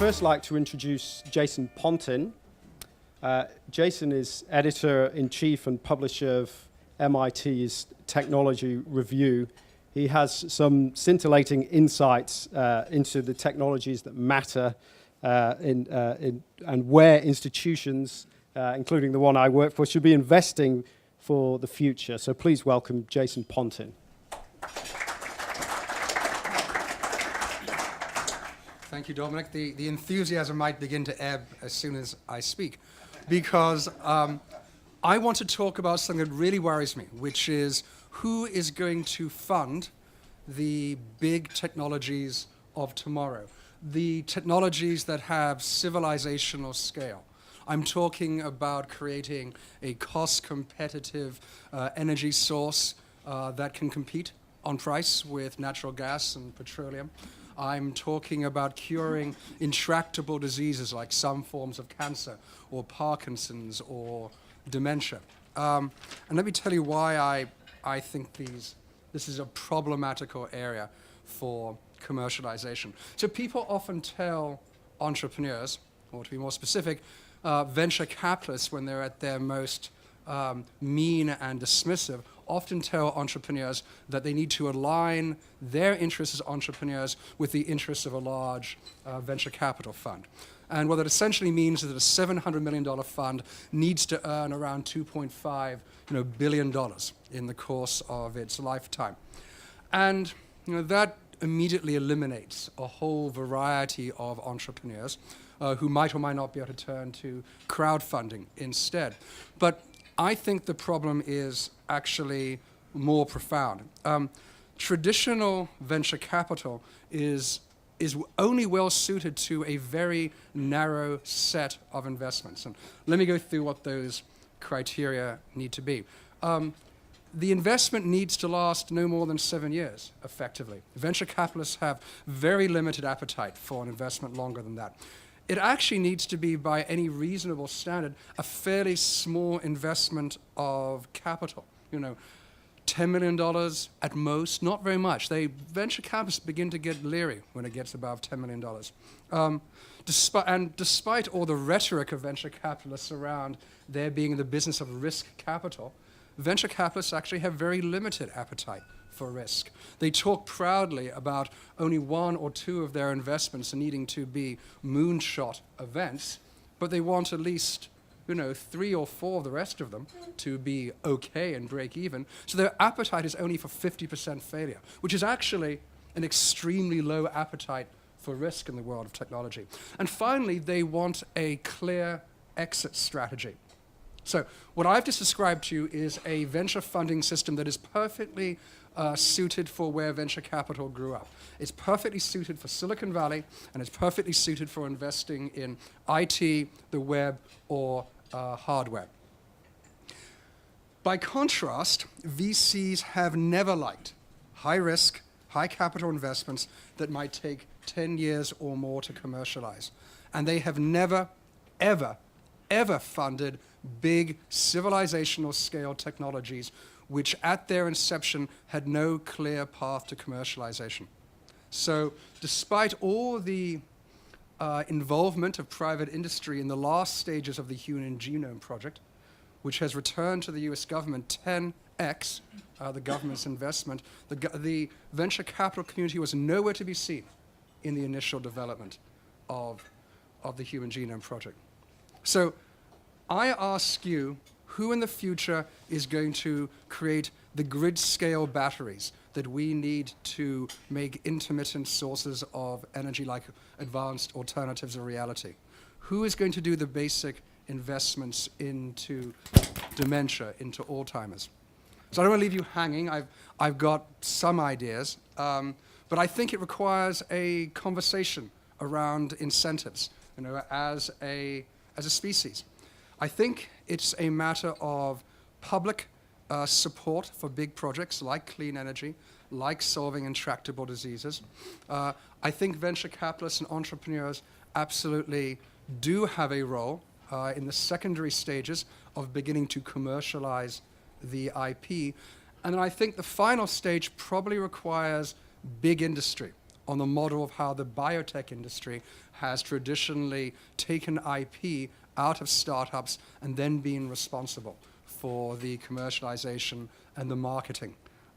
first like to introduce Jason Pontin. Jason is editor-in-chief and publisher of MIT's Technology Review. He has some scintillating insights into the technologies that matter and where institutions, including the one I work for, should be investing for the future. So please welcome Jason Pontin. Thank you, Dominic. The enthusiasm might begin to ebb as soon as I speak, because I want to talk about something that really worries me, which is who is going to fund the big technologies of tomorrow, the technologies that have civilizational scale. I'm talking about creating a cost-competitive energy source that can compete on price with natural gas and petroleum. I'm talking about curing intractable diseases like some forms of cancer or Parkinson's or dementia. And let me tell you why I think this is a problematical area for commercialization. So people often tell entrepreneurs, or to be more specific, venture capitalists when they're at their most mean and dismissive, often tell entrepreneurs that they need to align their interests as entrepreneurs with the interests of a large venture capital fund. And what that essentially means is that a $700 million fund needs to earn around $2.5 billion in the course of its lifetime. And that immediately eliminates a whole variety of entrepreneurs who might or might not be able to turn to crowdfunding instead. But I think the problem is actually more profound. Traditional venture capital is only well suited to a very narrow set of investments. And let me go through what those criteria need to be. The investment needs to last no more than 7 years, effectively. Venture capitalists have very limited appetite for an investment longer than that. It actually needs to be, by any reasonable standard, a fairly small investment of capital. $10 million at most, not very much. Venture capitalists begin to get leery when it gets above $10 million. Despite all the rhetoric of venture capitalists around their being in the business of risk capital, venture capitalists actually have very limited appetite for risk. They talk proudly about only one or two of their investments needing to be moonshot events, but they want at least 3 or 4 of the rest of them to be okay and break even. So their appetite is only for 50% failure, which is actually an extremely low appetite for risk in the world of technology. And finally, they want a clear exit strategy. So what I've just described to you is a venture funding system that is perfectly suited for where venture capital grew up. It's perfectly suited for Silicon Valley, and it's perfectly suited for investing in IT, the web, or hardware. By contrast, VCs have never liked high-risk, high-capital investments that might take 10 years or more to commercialize. And they have never, ever, ever funded big civilizational scale technologies which at their inception had no clear path to commercialization. So despite all the involvement of private industry in the last stages of the Human Genome Project, which has returned to the US government 10x the government's investment, the venture capital community was nowhere to be seen in the initial development of the Human Genome Project. So I ask you, who in the future is going to create the grid-scale batteries that we need to make intermittent sources of energy like advanced alternatives a reality? Who is going to do the basic investments into dementia, into Alzheimer's? So I don't want to leave you hanging. I've got some ideas, but I think it requires a conversation around incentives, as a species. I think it's a matter of public support for big projects like clean energy, like solving intractable diseases. I think venture capitalists and entrepreneurs absolutely do have a role in the secondary stages of beginning to commercialize the IP. And then I think the final stage probably requires big industry, on the model of how the biotech industry has traditionally taken IP out of startups and then been responsible for the commercialization and the marketing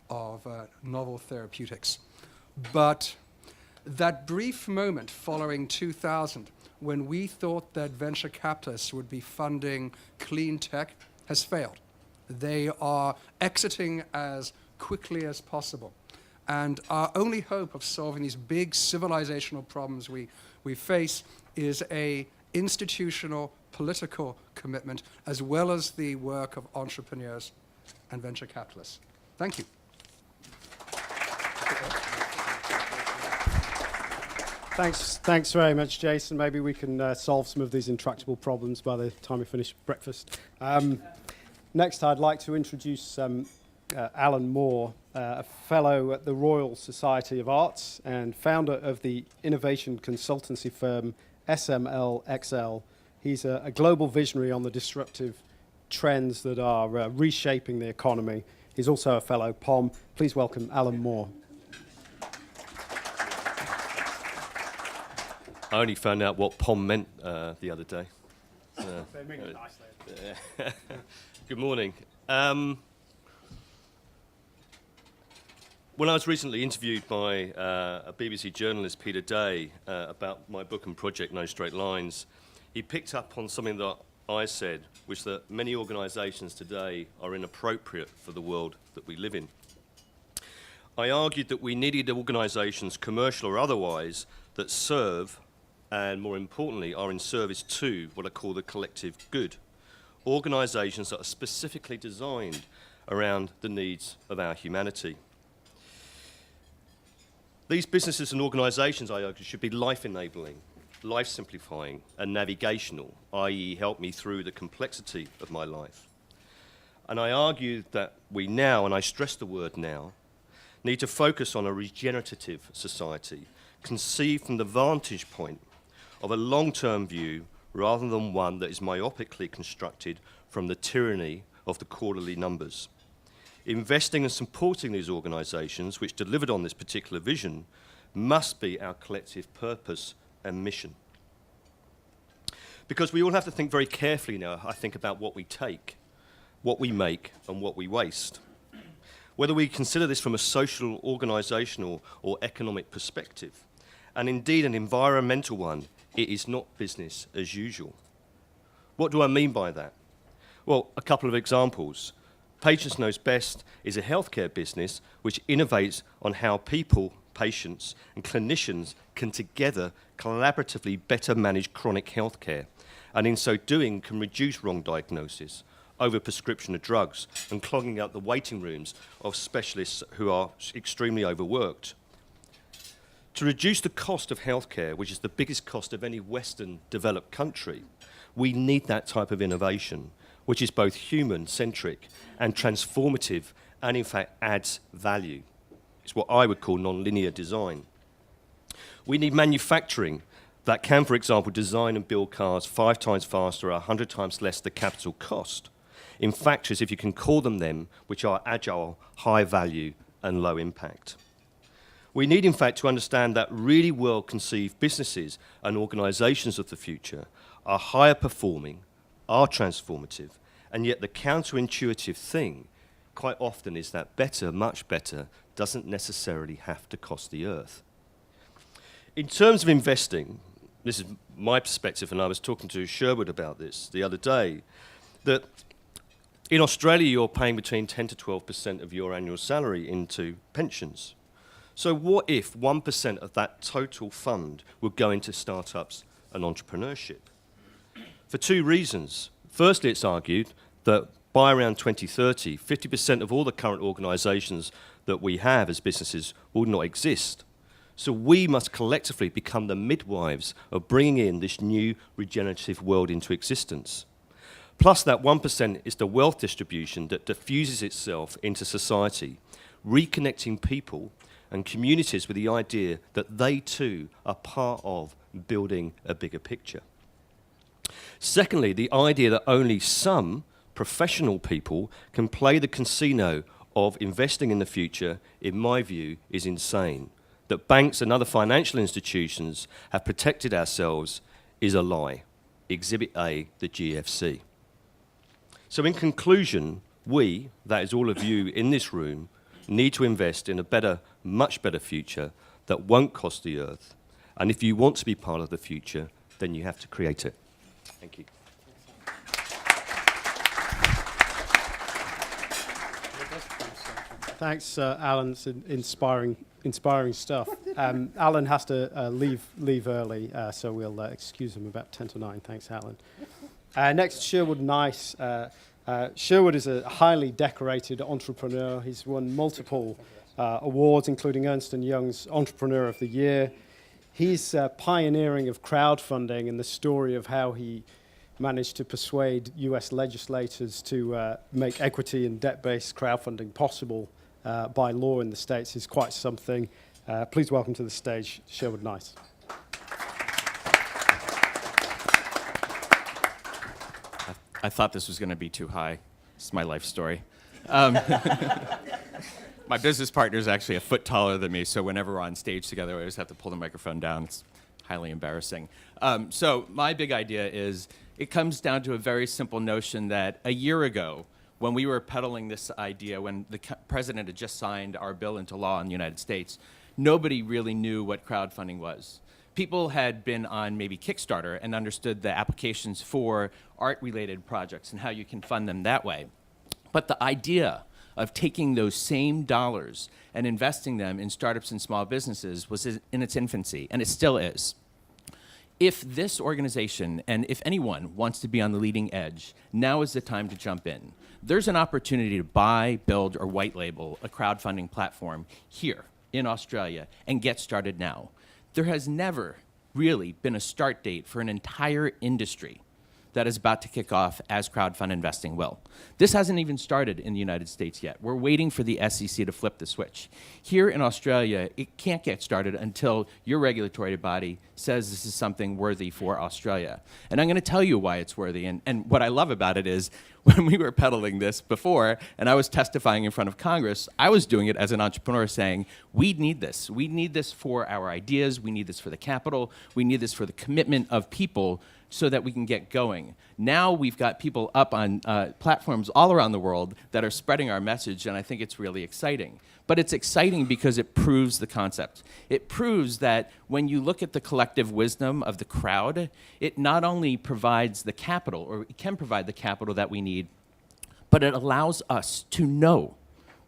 of novel therapeutics. But that brief moment following 2000, when we thought that venture capitalists would be funding clean tech, has failed. They are exiting as quickly as possible. And our only hope of solving these big civilizational problems we face is a institutional, political commitment, as well as the work of entrepreneurs and venture capitalists. Thank you. Thanks very much, Jason. Maybe we can solve some of these intractable problems by the time we finish breakfast. Next, I'd like to introduce Alan Moore, a fellow at the Royal Society of Arts and founder of the innovation consultancy firm SML-XL. He's a global visionary on the disruptive trends that are reshaping the economy. He's also a fellow POM. Please welcome Alan Moore. I only found out what POM meant the other day. They mean it nicely. Good morning. When I was recently interviewed by a BBC journalist, Peter Day, about my book and project, No Straight Lines, he picked up on something that I said, which that many organisations today are inappropriate for the world that we live in. I argued that we needed organisations, commercial or otherwise, that serve and, more importantly, are in service to what I call the collective good. Organisations that are specifically designed around the needs of our humanity. These businesses and organisations, I argue, should be life-enabling, life-simplifying and navigational, i.e. help me through the complexity of my life. And I argued that we now, and I stress the word now, need to focus on a regenerative society, conceived from the vantage point of a long-term view rather than one that is myopically constructed from the tyranny of the quarterly numbers. Investing and supporting these organisations which delivered on this particular vision must be our collective purpose and mission. Because we all have to think very carefully now, I think, about what we take, what we make and what we waste. Whether we consider this from a social, organisational or economic perspective, and indeed an environmental one, it is not business as usual. What do I mean by that? Well, a couple of examples. Patients Knows Best is a healthcare business which innovates on how people, patients and clinicians can together collaboratively better manage chronic healthcare, and in so doing can reduce wrong diagnosis, overprescription of drugs and clogging up the waiting rooms of specialists who are extremely overworked. To reduce the cost of healthcare, which is the biggest cost of any Western developed country, we need that type of innovation, which is both human-centric and transformative and in fact adds value. It's what I would call non-linear design. We need manufacturing that can, for example, design and build cars 5 times faster or 100 times less the capital cost in factories, if you can call them, which are agile, high value and low impact. We need, in fact, to understand that really well-conceived businesses and organisations of the future are higher performing, are transformative, and yet the counterintuitive thing quite often is that better, much better, doesn't necessarily have to cost the earth. In terms of investing, this is my perspective, and I was talking to Sherwood about this the other day, that in Australia you're paying between 10 to 12% of your annual salary into pensions. So what if 1% of that total fund would go into startups and entrepreneurship? For 2 reasons. Firstly, it's argued that by around 2030, 50% of all the current organisations that we have as businesses will not exist. So we must collectively become the midwives of bringing in this new regenerative world into existence. Plus that 1% is the wealth distribution that diffuses itself into society, reconnecting people and communities with the idea that they too are part of building a bigger picture. Secondly, the idea that only some professional people can play the casino of investing in the future, in my view, is insane. that banks and other financial institutions have protected ourselves is a lie. Exhibit A, the GFC. So in conclusion, we, that is all of you in this room, need to invest in a better, much better future that won't cost the earth. And if you want to be part of the future, then you have to create it. Thank you. Thanks, Alan. It's inspiring stuff. Alan has to leave early, so we'll excuse him about 10 to 9. Thanks, Alan. Next, Sherwood Nice. Sherwood is a highly decorated entrepreneur. He's won multiple awards, including Ernst & Young's Entrepreneur of the Year. He's pioneering of crowdfunding and the story of how he managed to persuade US legislators to make equity and debt-based crowdfunding possible by law in the States is quite something. Please welcome to the stage Sherwood Nice. I thought this was going to be too high. It's my life story. My business partner is actually a foot taller than me, so whenever we're on stage together, I always have to pull the microphone down. It's highly embarrassing. So my big idea is it comes down to a very simple notion that a year ago, when we were peddling this idea, when the president had just signed our bill into law in the United States, nobody really knew what crowdfunding was. People had been on maybe Kickstarter and understood the applications for art-related projects and how you can fund them that way. But the idea of taking those same dollars and investing them in startups and small businesses was in its infancy, and it still is. If this organization, and if anyone wants to be on the leading edge, now is the time to jump in. There's an opportunity to buy, build, or white label a crowdfunding platform here in Australia and get started now. There has never really been a start date for an entire industry that is about to kick off as crowdfund investing will. This hasn't even started in the United States yet. We're waiting for the SEC to flip the switch. Here in Australia, it can't get started until your regulatory body says this is something worthy for Australia. And I'm going to tell you why it's worthy. And what I love about it is when we were peddling this before and I was testifying in front of Congress, I was doing it as an entrepreneur saying, we need this. We need this for our ideas. We need this for the capital. We need this for the commitment of people so that we can get going. Now we've got people up on platforms all around the world that are spreading our message, and I think it's really exciting. But it's exciting because it proves the concept. It proves that when you look at the collective wisdom of the crowd, it not only provides the capital, or it can provide the capital that we need, but it allows us to know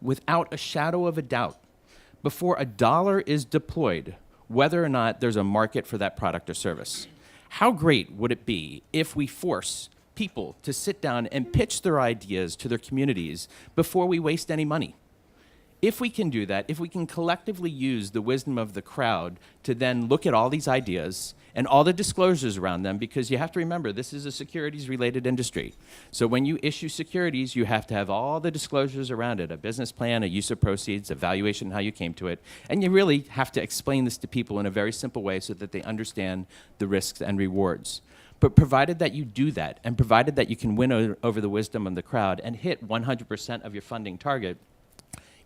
without a shadow of a doubt, before a dollar is deployed, whether or not there's a market for that product or service. How great would it be if we force people to sit down and pitch their ideas to their communities before we waste any money? If we can do that, if we can collectively use the wisdom of the crowd to then look at all these ideas and all the disclosures around them, because you have to remember, this is a securities-related industry. So when you issue securities, you have to have all the disclosures around it, a business plan, a use of proceeds, a valuation, how you came to it. And you really have to explain this to people in a very simple way so that they understand the risks and rewards. But provided that you do that, and provided that you can win over the wisdom of the crowd and hit 100% of your funding target,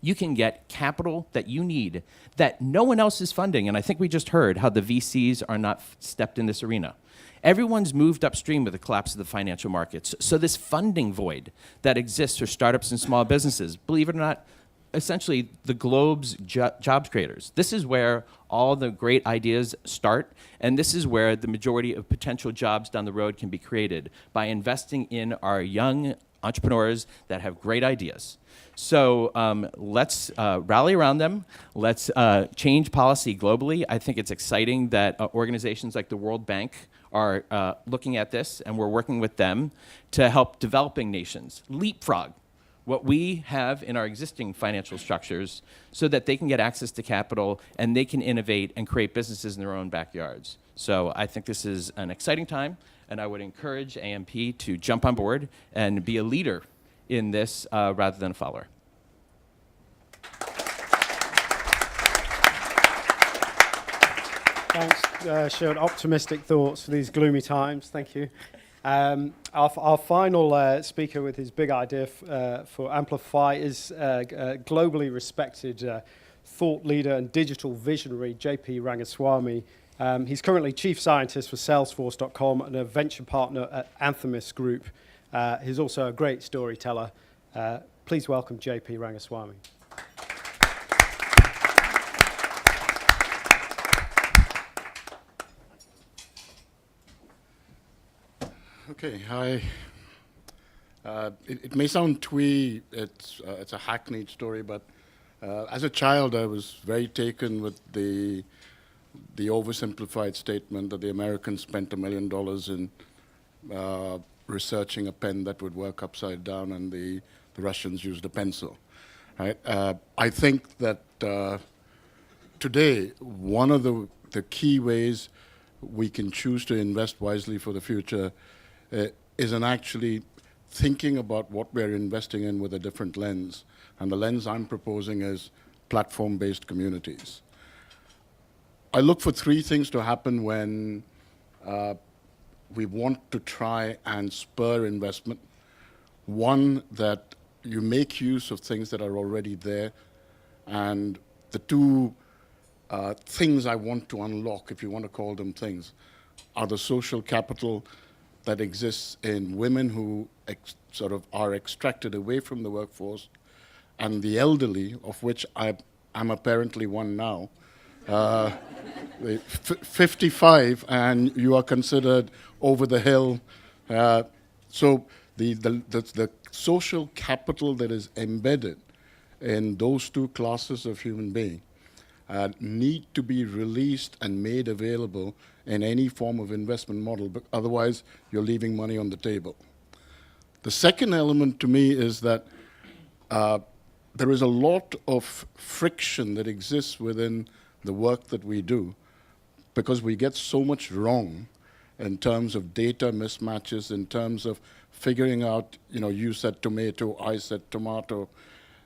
you can get capital that you need that no one else is funding. And I think we just heard how the VCs are not stepped in this arena. Everyone's moved upstream with the collapse of the financial markets. So this funding void that exists for startups and small businesses, believe it or not, essentially the globe's jobs creators. This is where all the great ideas start, and this is where the majority of potential jobs down the road can be created by investing in our young entrepreneurs that have great ideas. So let's rally around them. Let's change policy globally. I think it's exciting that organizations like the World Bank are looking at this, and we're working with them to help developing nations leapfrog what we have in our existing financial structures so that they can get access to capital and they can innovate and create businesses in their own backyards. So I think this is an exciting time, and I would encourage AMP to jump on board and be a leader in this rather than a follower. Thanks, Sherwood. Optimistic thoughts for these gloomy times. Thank you. Our final speaker with his big idea for Amplify is a globally respected thought leader and digital visionary, JP Rangaswamy. He's currently chief scientist for Salesforce.com and a venture partner at Anthemis Group. He's also a great storyteller. Please welcome JP Rangaswamy. Okay, hi. It may sound twee, it's a hackneyed story, but as a child I was very taken with the oversimplified statement that the Americans spent $1 million in researching a pen that would work upside down and the Russians used a pencil. Right? I think that today one of the key ways we can choose to invest wisely for the future is in actually thinking about what we're investing in with a different lens. And the lens I'm proposing is platform-based communities. I look for three things to happen when we want to try and spur investment. One, that you make use of things that are already there. And the two things I want to unlock, if you want to call them things, are the social capital that exists in women who sort of are extracted away from the workforce, and the elderly, of which I'm apparently one now, 55, and you are considered over the hill. So the social capital that is embedded in those two classes of human being need to be released and made available in any form of investment model, but otherwise you're leaving money on the table. The second element to me is that there is a lot of friction that exists within the work that we do because we get so much wrong in terms of data mismatches, in terms of figuring out, you said tomato, I said tomato.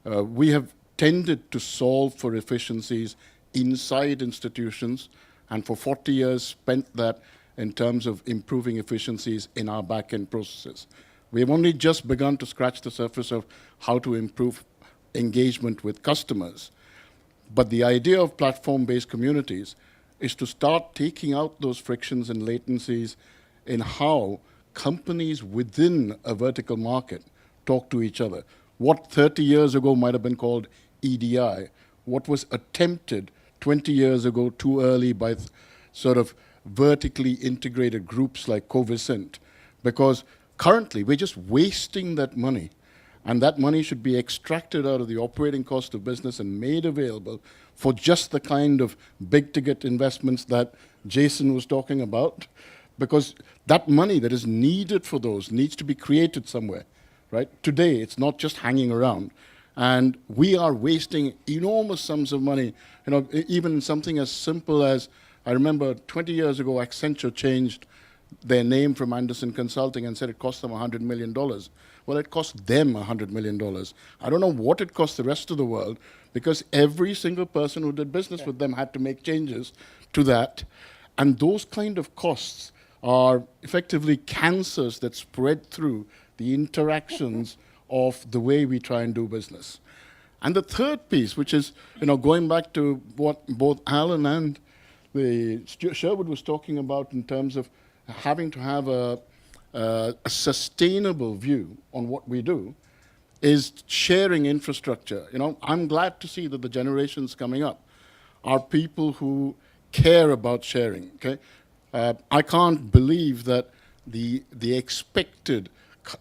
We have tended to solve for efficiencies inside institutions, and for 40 years spent that in terms of improving efficiencies in our back-end processes. We have only just begun to scratch the surface of how to improve engagement with customers. But the idea of platform-based communities is to start taking out those frictions and latencies in how companies within a vertical market talk to each other. What 30 years ago might have been called EDI, what was attempted 20 years ago too early by sort of vertically integrated groups like Covisint, because currently we're just wasting that money, and that money should be extracted out of the operating cost of business and made available for just the kind of big ticket investments that Jason was talking about, because that money that is needed for those needs to be created somewhere, right? Today, it's not just hanging around. And we are wasting enormous sums of money, even something as simple as, I remember 20 years ago, Accenture changed their name from Anderson Consulting and said it cost them $100 million. Well, it cost them $100 million. I don't know what it cost the rest of the world, because every single person who did business with them had to make changes to that. And those kind of costs are effectively cancers that spread through the interactions of the way we try and do business. And the third piece, which is, going back to what both Alan and Sherwood was talking about in terms of having to have a sustainable view on what we do, is sharing infrastructure. I'm glad to see that the generations coming up are people who care about sharing. Okay, I can't believe that the expected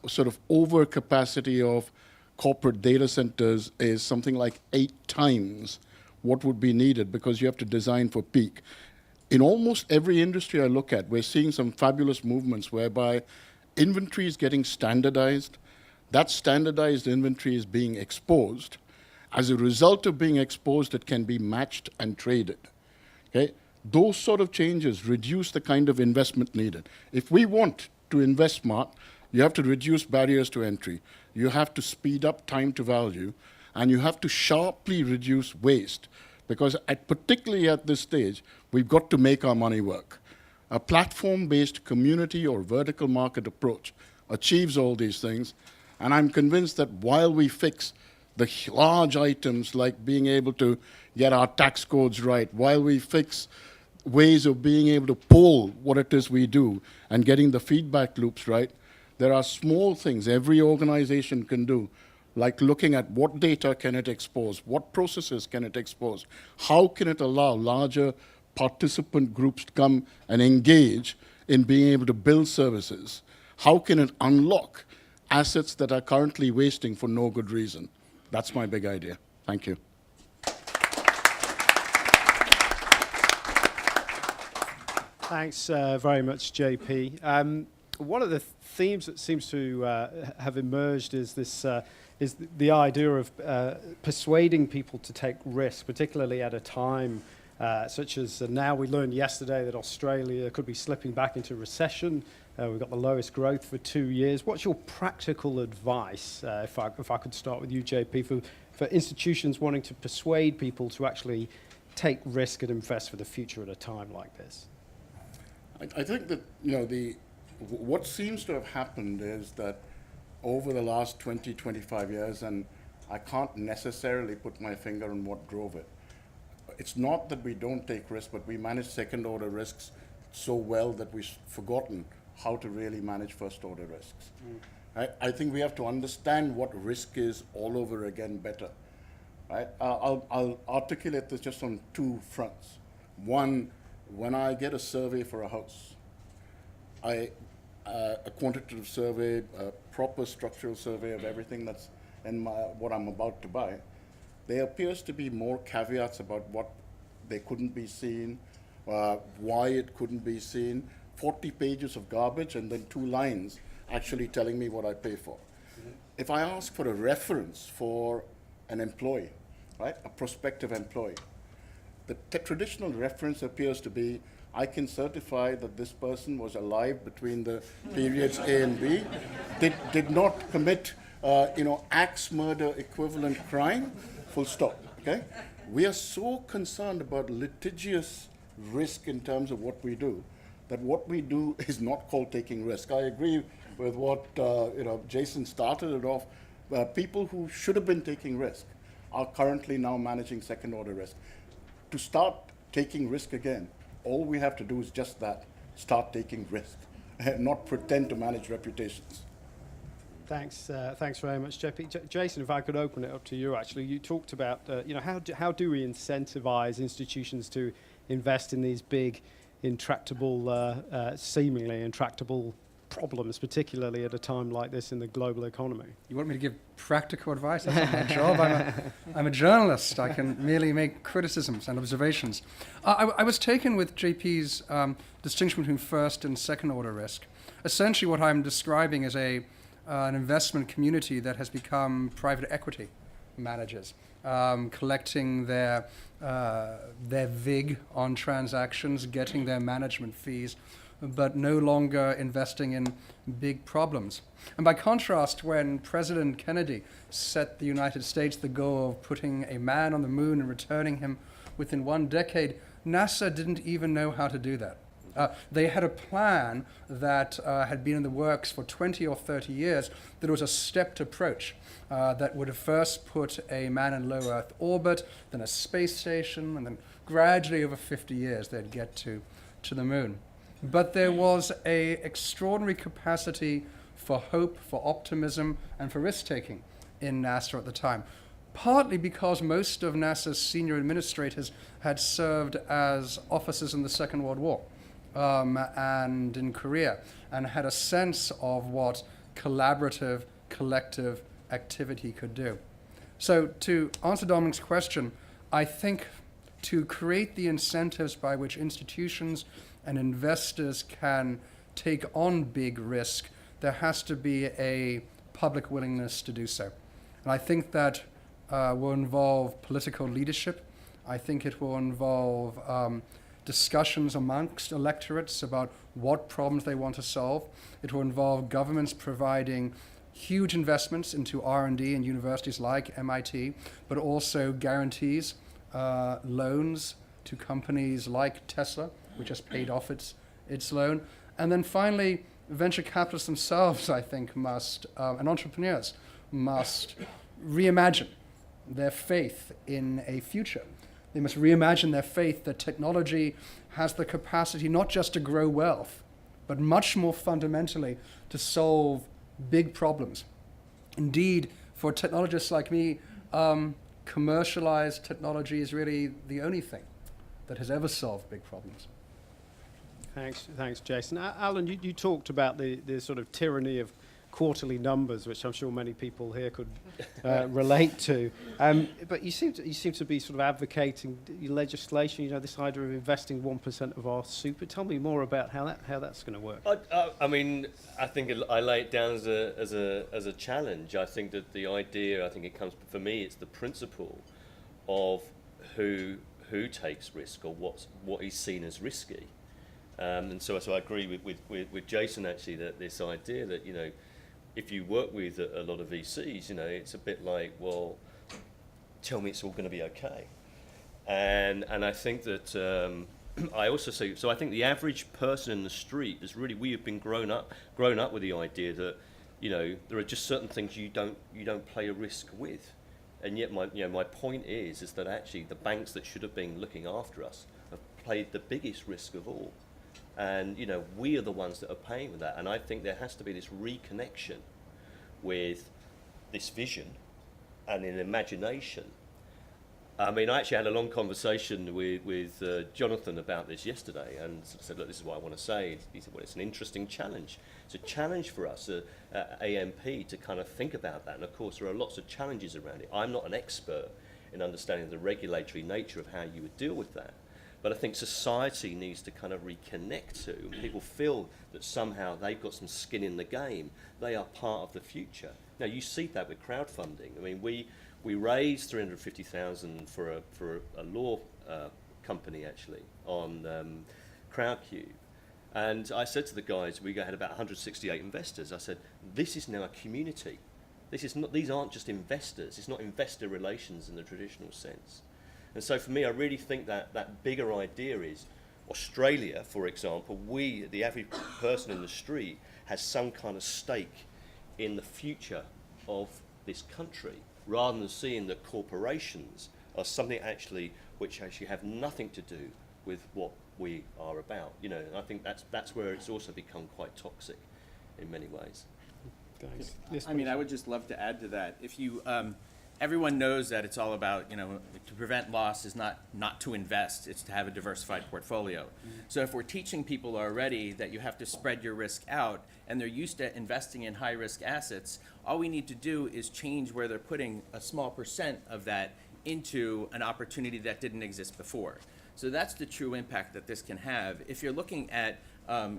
sort of overcapacity of corporate data centers is something like 8 times what would be needed, because you have to design for peak. In almost every industry I look at, we're seeing some fabulous movements whereby inventory is getting standardized. That standardized inventory is being exposed. As a result of being exposed, it can be matched and traded. Okay? Those sort of changes reduce the kind of investment needed. If we want to invest smart, you have to reduce barriers to entry. You have to speed up time to value, and you have to sharply reduce waste, because particularly at this stage, we've got to make our money work. A platform-based community or vertical market approach achieves all these things, and I'm convinced that while we fix the large items like being able to get our tax codes right, while we fix ways of being able to poll what it is we do and getting the feedback loops right, there are small things every organization can do, like looking at what data can it expose, what processes can it expose, how can it allow larger participant groups to come and engage in being able to build services, how can it unlock assets that are currently wasting for no good reason. That's my big idea. Thank you. Thanks very much, JP. One of the themes that seems to have emerged is this is the idea of persuading people to take risk, particularly at a time such as now. We learned yesterday that Australia could be slipping back into recession. We've got the lowest growth for 2 years. What's your practical advice, if I could start with you, JP, for institutions wanting to persuade people to actually take risk and invest for the future at a time like this? I think that, what seems to have happened is that over the last 20, 25 years, and I can't necessarily put my finger on what drove it, it's not that we don't take risks, but we manage second-order risks so well that we've forgotten how to really manage first-order risks. I think we have to understand what risk is all over again better. Right? I'll articulate this just on two fronts. One, when I get a survey for a house, a quantitative survey, a proper structural survey of everything that's in what I'm about to buy, there appears to be more caveats about what they couldn't be seen, why it couldn't be seen, 40 pages of garbage, and then 2 lines actually telling me what I pay for. If I ask for a reference for an employee, right, a prospective employee, the traditional reference appears to be, I can certify that this person was alive between the periods A and B, did not commit, axe murder equivalent crime, full stop, okay? We are so concerned about litigious risk in terms of what we do, that what we do is not called taking risk. I agree with what, Jason started it off. People who should have been taking risk are currently now managing second-order risk. To start taking risk again, all we have to do is just that, start taking risk, not pretend to manage reputations. Thanks very much, JP. Jason, if I could open it up to you, actually, you talked about, how do we incentivize institutions to invest in these big, intractable, seemingly intractable problems, particularly at a time like this in the global economy? You want me to give practical advice? That's not my job. I'm a journalist. I can merely make criticisms and observations. I was taken with JP's distinction between first and second order risk. Essentially what I'm describing is an investment community that has become private equity managers, collecting their VIG on transactions, getting their management fees, but no longer investing in big problems. And by contrast, when President Kennedy set the United States the goal of putting a man on the moon and returning him within 1 decade, NASA didn't even know how to do that. They had a plan that had been in the works for 20 or 30 years that was a stepped approach that would have first put a man in low Earth orbit, then a space station, and then gradually over 50 years they'd get to the moon. But there was an extraordinary capacity for hope, for optimism, and for risk-taking in NASA at the time, partly because most of NASA's senior administrators had served as officers in the Second World War and in Korea, and had a sense of what collaborative, collective activity could do. So to answer Dominic's question, I think to create the incentives by which institutions and investors can take on big risk, there has to be a public willingness to do so. And I think that will involve political leadership. I think it will involve discussions amongst electorates about what problems they want to solve. It will involve governments providing huge investments into R&D in universities like MIT, but also guarantees, loans to companies like Tesla, which has paid off its loan. And then finally, venture capitalists themselves, I think, must, and entrepreneurs must reimagine their faith in a future. They must reimagine their faith that technology has the capacity not just to grow wealth, but much more fundamentally to solve big problems. Indeed, for technologists like me, commercialized technology is really the only thing that has ever solved big problems. Thanks, Jason. Alan, you talked about the sort of tyranny of quarterly numbers, which I'm sure many people here could relate to. But you seem to be sort of advocating legislation. This idea of investing 1% of our super. Tell me more about how that's going to work. I mean, I think I lay it down as a challenge. I think that the idea, I think it comes, for me, it's the principle of who takes risk, or what is seen as risky. And so I agree with Jason, actually, that this idea that, if you work with a lot of VCs, it's a bit like, well, tell me it's all going to be okay. And I think that I also say, so I think the average person in the street is really, we have been grown up with the idea that, there are just certain things you don't play a risk with. And yet my point is that actually the banks that should have been looking after us have played the biggest risk of all. And, we are the ones that are paying for that. And I think there has to be this reconnection with this vision and an imagination. I mean, I actually had a long conversation with Jonathan about this yesterday, and said, look, this is what I want to say. He said, well, it's an interesting challenge. It's a challenge for us at AMP to kind of think about that. And of course, there are lots of challenges around it. I'm not an expert in understanding the regulatory nature of how you would deal with that. But I think society needs to kind of reconnect to, and people feel that somehow they've got some skin in the game. They are part of the future. Now, you see that with crowdfunding. I mean, we raised $350,000 for a law company, actually, on Crowdcube. And I said to the guys, we had about 168 investors. I said, this is now a community. These aren't just investors. It's not investor relations in the traditional sense. And so for me, I really think that bigger idea is Australia, for example, the average person in the street, has some kind of stake in the future of this country, rather than seeing the corporations as something which actually have nothing to do with what we are about. And I think that's where it's also become quite toxic in many ways. Thanks. I mean, I would just love to add to that. If you everyone knows that it's all about, to prevent loss is not to invest, it's to have a diversified portfolio. So if we're teaching people already that you have to spread your risk out, and they're used to investing in high-risk assets, all we need to do is change where they're putting a small percent of that into an opportunity that didn't exist before. So that's the true impact that this can have. If you're looking at,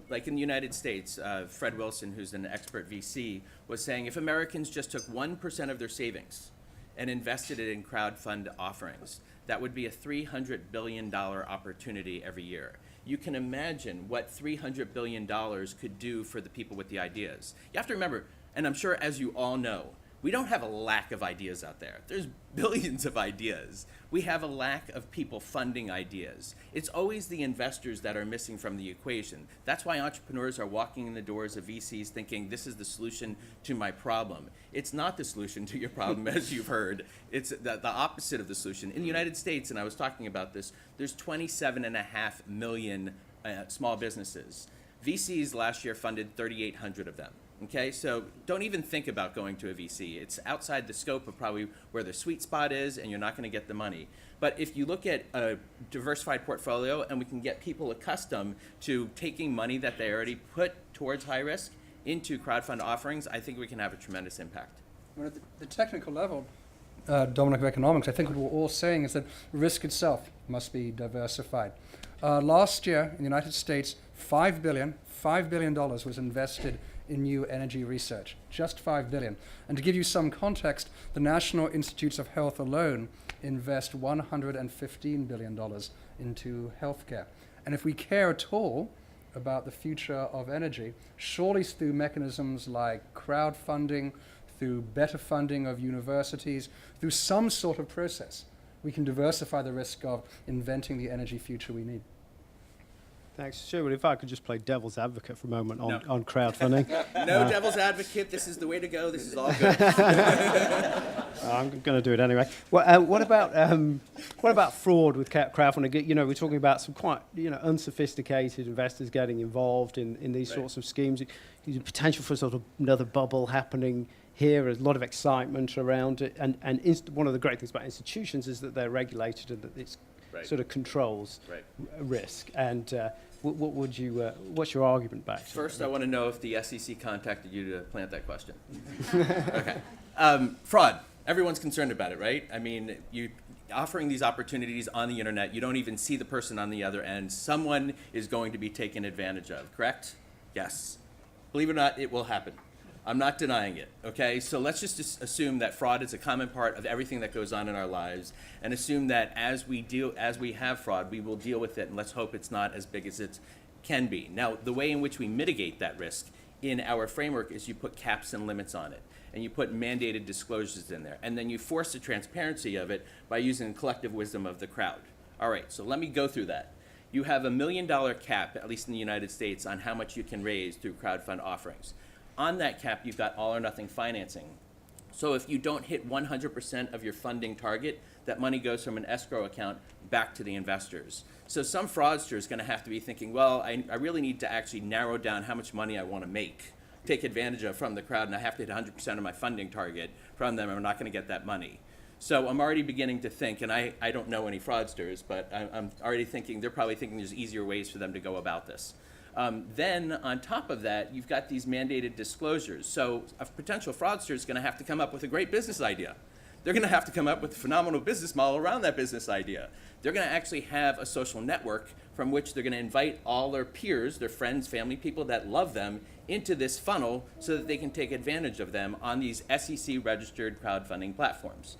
like in the United States, Fred Wilson, who's an expert VC, was saying if Americans just took 1% of their savings and invested it in crowdfund offerings, that would be a $300 billion opportunity every year. You can imagine what $300 billion could do for the people with the ideas. You have to remember, and I'm sure as you all know, we don't have a lack of ideas out there. There's billions of ideas. We have a lack of people funding ideas. It's always the investors that are missing from the equation. That's why entrepreneurs are walking in the doors of VCs thinking this is the solution to my problem. It's not the solution to your problem, as you've heard. It's the opposite of the solution. In the United States, and I was talking about this, there's 27.5 million small businesses. VCs last year funded 3,800 of them. Okay, so don't even think about going to a VC. It's outside the scope of probably where the sweet spot is, and you're not going to get the money. But if you look at a diversified portfolio and we can get people accustomed to taking money that they already put towards high risk into crowdfund offerings, I think we can have a tremendous impact. Well, at the technical level, Dominic, of economics, I think what we're all saying is that risk itself must be diversified. Last year in the United States, $5 billion was invested in new energy research, just $5 billion. And to give you some context, the National Institutes of Health alone invest $115 billion into healthcare. And if we care at all about the future of energy, surely through mechanisms like crowdfunding, through better funding of universities, through some sort of process, we can diversify the risk of inventing the energy future we need. Thanks. Sherwood, if I could just play devil's advocate for a moment on crowdfunding. No devil's advocate. This is the way to go. This is all good. I'm going to do it anyway. Well, what about fraud with crowdfunding? You know, we're talking about some quite unsophisticated investors getting involved in these sorts of schemes. There's potential for sort of another bubble happening here. There's a lot of excitement around it, and one of the great things about institutions is that they're regulated and that it's sort of controls risk. And what's your argument back to First, that? I want to know if the SEC contacted you to plant that question. Okay. Fraud. Everyone's concerned about it, right? I mean, you offering these opportunities on the internet, you don't even see the person on the other end. Someone is going to be taken advantage of, correct? Yes. Believe it or not, it will happen. I'm not denying it, okay? So let's just assume that fraud is a common part of everything that goes on in our lives, and assume that as we have fraud, we will deal with it, and let's hope it's not as big as it can be. Now, the way in which we mitigate that risk in our framework is you put caps and limits on it, and you put mandated disclosures in there, and then you force the transparency of it by using the collective wisdom of the crowd. All right, so let me go through that. You have $1 million cap, at least in the United States, on how much you can raise through crowdfund offerings. On that cap, you've got all or nothing financing. So if you don't hit 100% of your funding target, that money goes from an escrow account back to the investors. So some fraudster is going to have to be thinking, well, I really need to actually narrow down how much money I want to take advantage of from the crowd, and I have to hit 100% of my funding target from them, and I'm not going to get that money. So I'm already beginning to think, and I don't know any fraudsters, but I'm already thinking, they're probably thinking there's easier ways for them to go about this. Then on top of that, you've got these mandated disclosures. So a potential fraudster is going to have to come up with a great business idea. They're going to have to come up with a phenomenal business model around that business idea. They're going to actually have a social network from which they're going to invite all their peers, their friends, family, people that love them into this funnel so that they can take advantage of them on these SEC-registered crowdfunding platforms.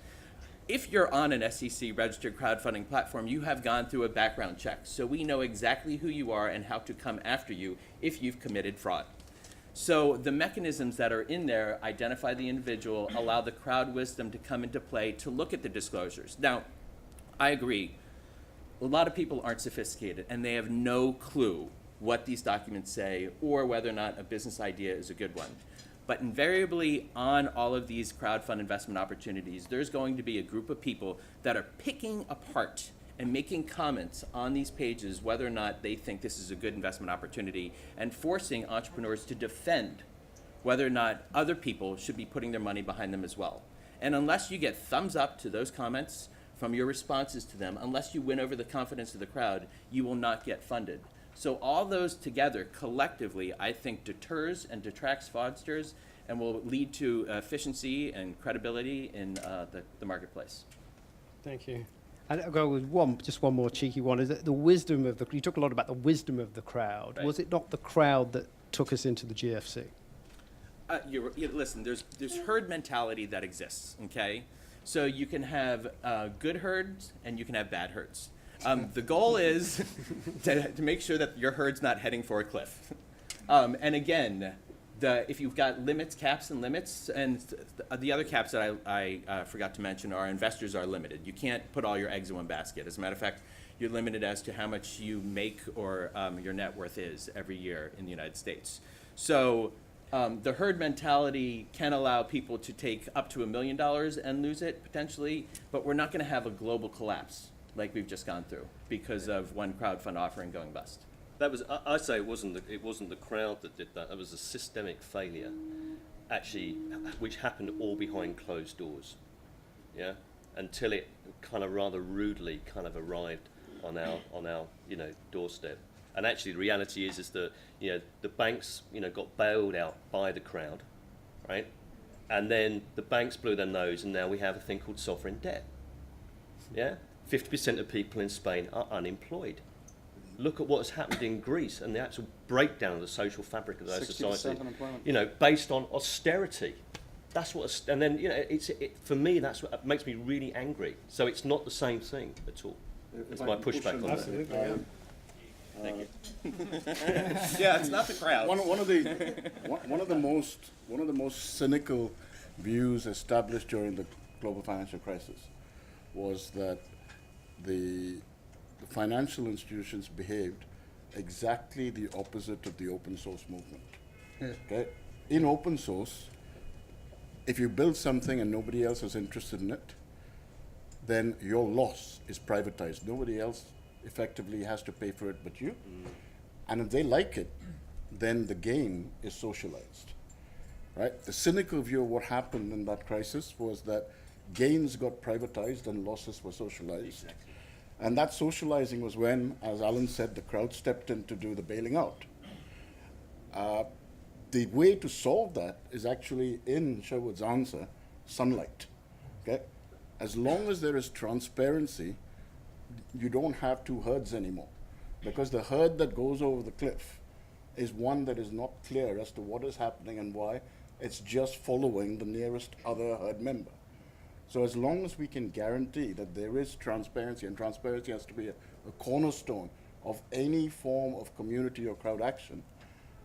If you're on an SEC-registered crowdfunding platform, you have gone through a background check, so we know exactly who you are and how to come after you if you've committed fraud. So the mechanisms that are in there identify the individual, allow the crowd wisdom to come into play to look at the disclosures. Now, I agree, a lot of people aren't sophisticated and they have no clue what these documents say or whether or not a business idea is a good one. But invariably on all of these crowdfund investment opportunities, there's going to be a group of people that are picking apart and making comments on these pages whether or not they think this is a good investment opportunity and forcing entrepreneurs to defend whether or not other people should be putting their money behind them as well. And unless you get thumbs up to those comments from your responses to them, unless you win over the confidence of the crowd, you will not get funded. So all those together collectively, I think, deters and detracts fraudsters and will lead to efficiency and credibility in the marketplace. Thank you. And I'll go with just one more cheeky one. Is that the wisdom of you talk a lot about the wisdom of the crowd. Right. Was it not the crowd that took us into the GFC? Listen, there's herd mentality that exists, okay? So you can have good herds and you can have bad herds. The goal is to make sure that your herd's not heading for a cliff. And again, if you've got caps and limits, and the other caps that I forgot to mention are investors are limited. You can't put all your eggs in one basket. As a matter of fact, you're limited as to how much you make or your net worth is every year in the United States. So the herd mentality can allow people to take up to $1 million and lose it potentially, but we're not going to have a global collapse like we've just gone through because of one crowdfund offering going bust. That was, I say it wasn't the crowd that did that. That was a systemic failure, actually, which happened all behind closed doors, yeah, until it kind of rather rudely kind of arrived on our doorstep. And actually, the reality is that the banks got bailed out by the crowd, right, and then the banks blew their nose, and now we have a thing called sovereign debt, yeah. 50% of people in Spain are unemployed. Look at what has happened in Greece and the actual breakdown of the social fabric of those societies. Based on austerity. That's what, and then for me that's what makes me really angry. So it's not the same thing at all. It's my pushback on that. Absolutely. Yeah. Thank you. Yeah, it's not the crowd. One of the most cynical views established during the global financial crisis was that the financial institutions behaved exactly the opposite of the open source movement. Okay? In open source, if you build something and nobody else is interested in it, then your loss is privatized. Nobody else effectively has to pay for it but you. And if they like it, then the gain is socialized, right? The cynical view of what happened in that crisis was that gains got privatized and losses were socialized. Exactly. And that socializing was when, as Alan said, the crowd stepped in to do the bailing out. The way to solve that is actually in Sherwood's answer, sunlight, okay? As long as there is transparency, you don't have two herds anymore, because the herd that goes over the cliff is one that is not clear as to what is happening and why. It's just following the nearest other herd member. So as long as we can guarantee that there is transparency, and transparency has to be a cornerstone of any form of community or crowd action,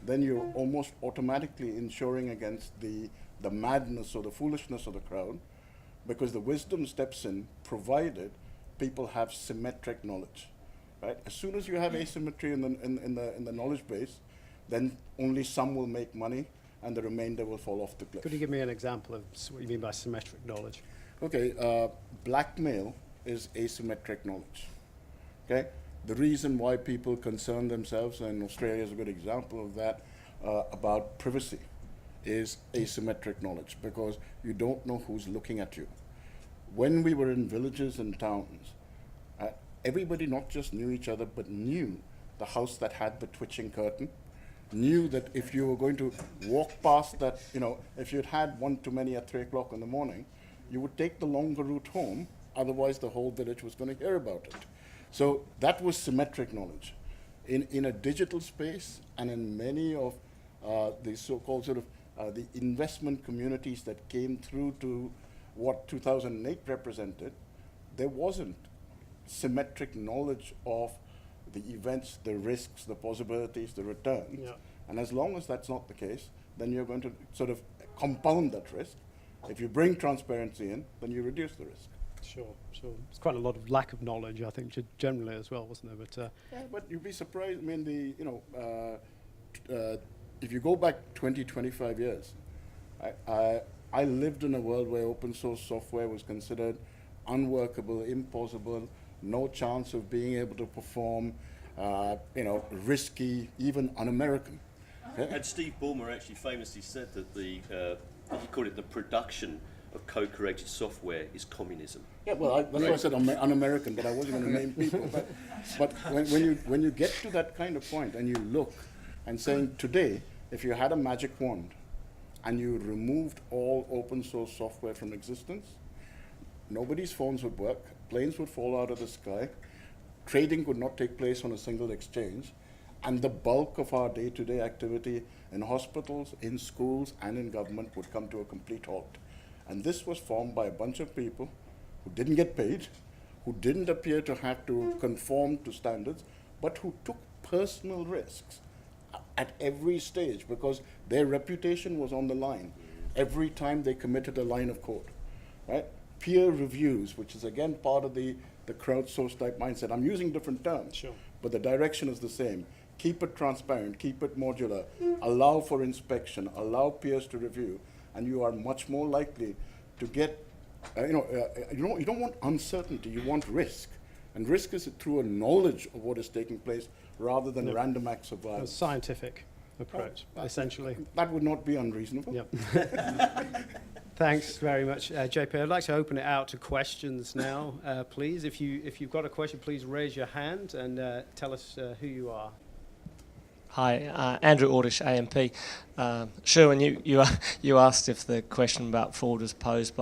then you're almost automatically insuring against the madness or the foolishness of the crowd, because the wisdom steps in provided people have symmetric knowledge, right? As soon as you have asymmetry in the knowledge base, then only some will make money and the remainder will fall off the cliff. Could you give me an example of what you mean by symmetric knowledge? Okay, blackmail is asymmetric knowledge, okay? The reason why people concern themselves, and Australia is a good example of that, about privacy, is asymmetric knowledge, because you don't know who's looking at you. When we were in villages and towns, everybody not just knew each other, but knew the house that had the twitching curtain, knew that if you were going to walk past that, if you'd had one too many at 3 o'clock in the morning, you would take the longer route home, otherwise the whole village was going to hear about it. So that was symmetric knowledge. In a digital space, and in many of the so-called the investment communities that came through to what 2008 represented, there wasn't symmetric knowledge of the events, the risks, the possibilities, the returns. Yeah. And as long as that's not the case, then you're going to sort of compound that risk. If you bring transparency in, then you reduce the risk. Sure. It's quite a lot of lack of knowledge, I think, generally as well, wasn't there? But yeah, but you'd be surprised. I mean, if you go back 20, 25 years, I lived in a world where open source software was considered unworkable, impossible, no chance of being able to perform, risky, even un-American. Okay? And Steve Ballmer actually famously said that he called it the production of code-created software is communism. Yeah, well, that's why I said un-American, but I wasn't going to name people. But when you get to that kind of point and you look and saying today, if you had a magic wand and you removed all open source software from existence, nobody's phones would work, planes would fall out of the sky, trading could not take place on a single exchange, and the bulk of our day-to-day activity in hospitals, in schools, and in government would come to a complete halt. And this was formed by a bunch of people who didn't get paid, who didn't appear to have to conform to standards, but who took personal risks at every stage because their reputation was on the line every time they committed a line of code, right? Peer reviews, which is again part of the crowdsourced type mindset. I'm using different terms, Sure. but the direction is the same. Keep it transparent, keep it modular, allow for inspection, allow peers to review, and you are much more likely to get, you don't want uncertainty, you want risk. And risk is through a knowledge of what is taking place rather than random acts of a violence. scientific approach, essentially. That would not be unreasonable. Yep. Thanks very much, JP. I'd like to open it out to questions now, please. If you've got a question, please raise your hand and tell us who you are. Hi, Andrew Ordish, AMP. Sherwin, you asked if the question about fraud was posed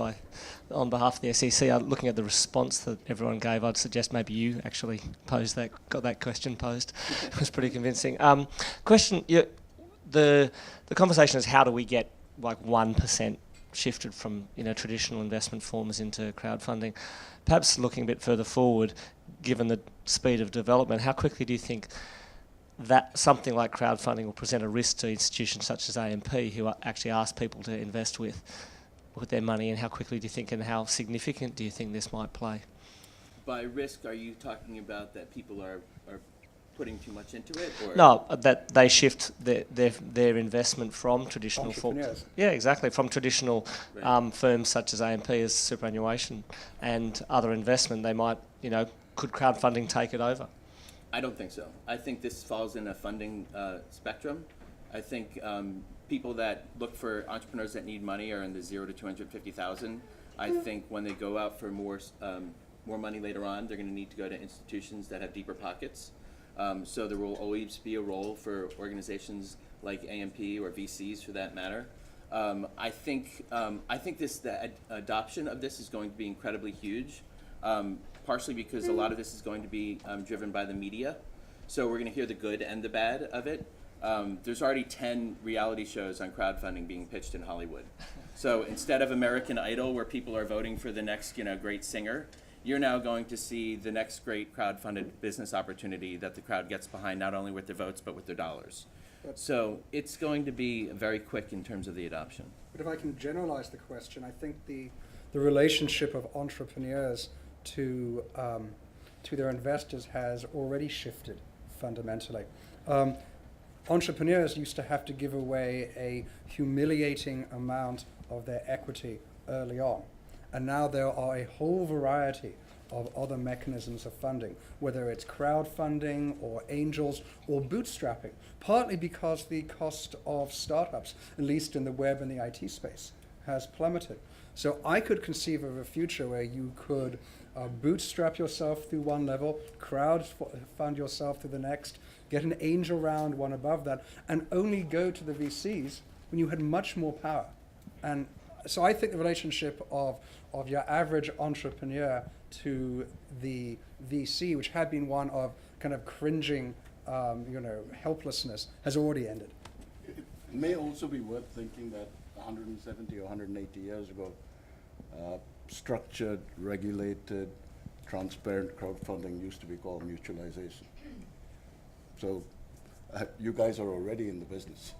on behalf of the SEC. Looking at the response that everyone gave, I'd suggest maybe you actually got that question posed. It was pretty convincing. Question: the conversation is how do we get like 1% shifted from traditional investment forms into crowdfunding? Perhaps looking a bit further forward, given the speed of development, how quickly do you think that something like crowdfunding will present a risk to institutions such as AMP, who actually ask people to invest with their money, and how quickly do you think and how significant do you think this might play? By risk, are you talking about that people are putting too much into it? Or? No, that they shift their investment from traditional Entrepreneurs. Yeah, exactly, from traditional firms such as AMP as superannuation and other investment. They might, could crowdfunding take it over? I don't think so. I think this falls in a funding spectrum. I think people that look for entrepreneurs that need money are in the 0 to 250,000. I think when they go out for more money later on, they're going to need to go to institutions that have deeper pockets. So there will always be a role for organizations like AMP or VCs, for that matter. I think the adoption of this is going to be incredibly huge, partially because a lot of this is going to be driven by the media. So we're going to hear the good and the bad of it. There's already 10 reality shows on crowdfunding being pitched in Hollywood. So instead of American Idol, where people are voting for the next, great singer, you're now going to see the next great crowdfunded business opportunity that the crowd gets behind, not only with their votes, but with their dollars. So it's going to be very quick in terms of the adoption. But if I can generalize the question, I think the relationship of entrepreneurs to their investors has already shifted fundamentally. Entrepreneurs used to have to give away a humiliating amount of their equity early on. And now there are a whole variety of other mechanisms of funding, whether it's crowdfunding or angels or bootstrapping, partly because the cost of startups, at least in the web and the IT space, has plummeted. So I could conceive of a future where you could bootstrap yourself through one level, crowdfund yourself through the next, get an angel round one above that, and only go to the VCs when you had much more power. And so I think the relationship of your average entrepreneur to the VC, which had been one of kind of cringing, helplessness, has already ended. It may also be worth thinking that 170 or 180 years ago, structured, regulated, transparent crowdfunding used to be called mutualization. So you guys are already in the business.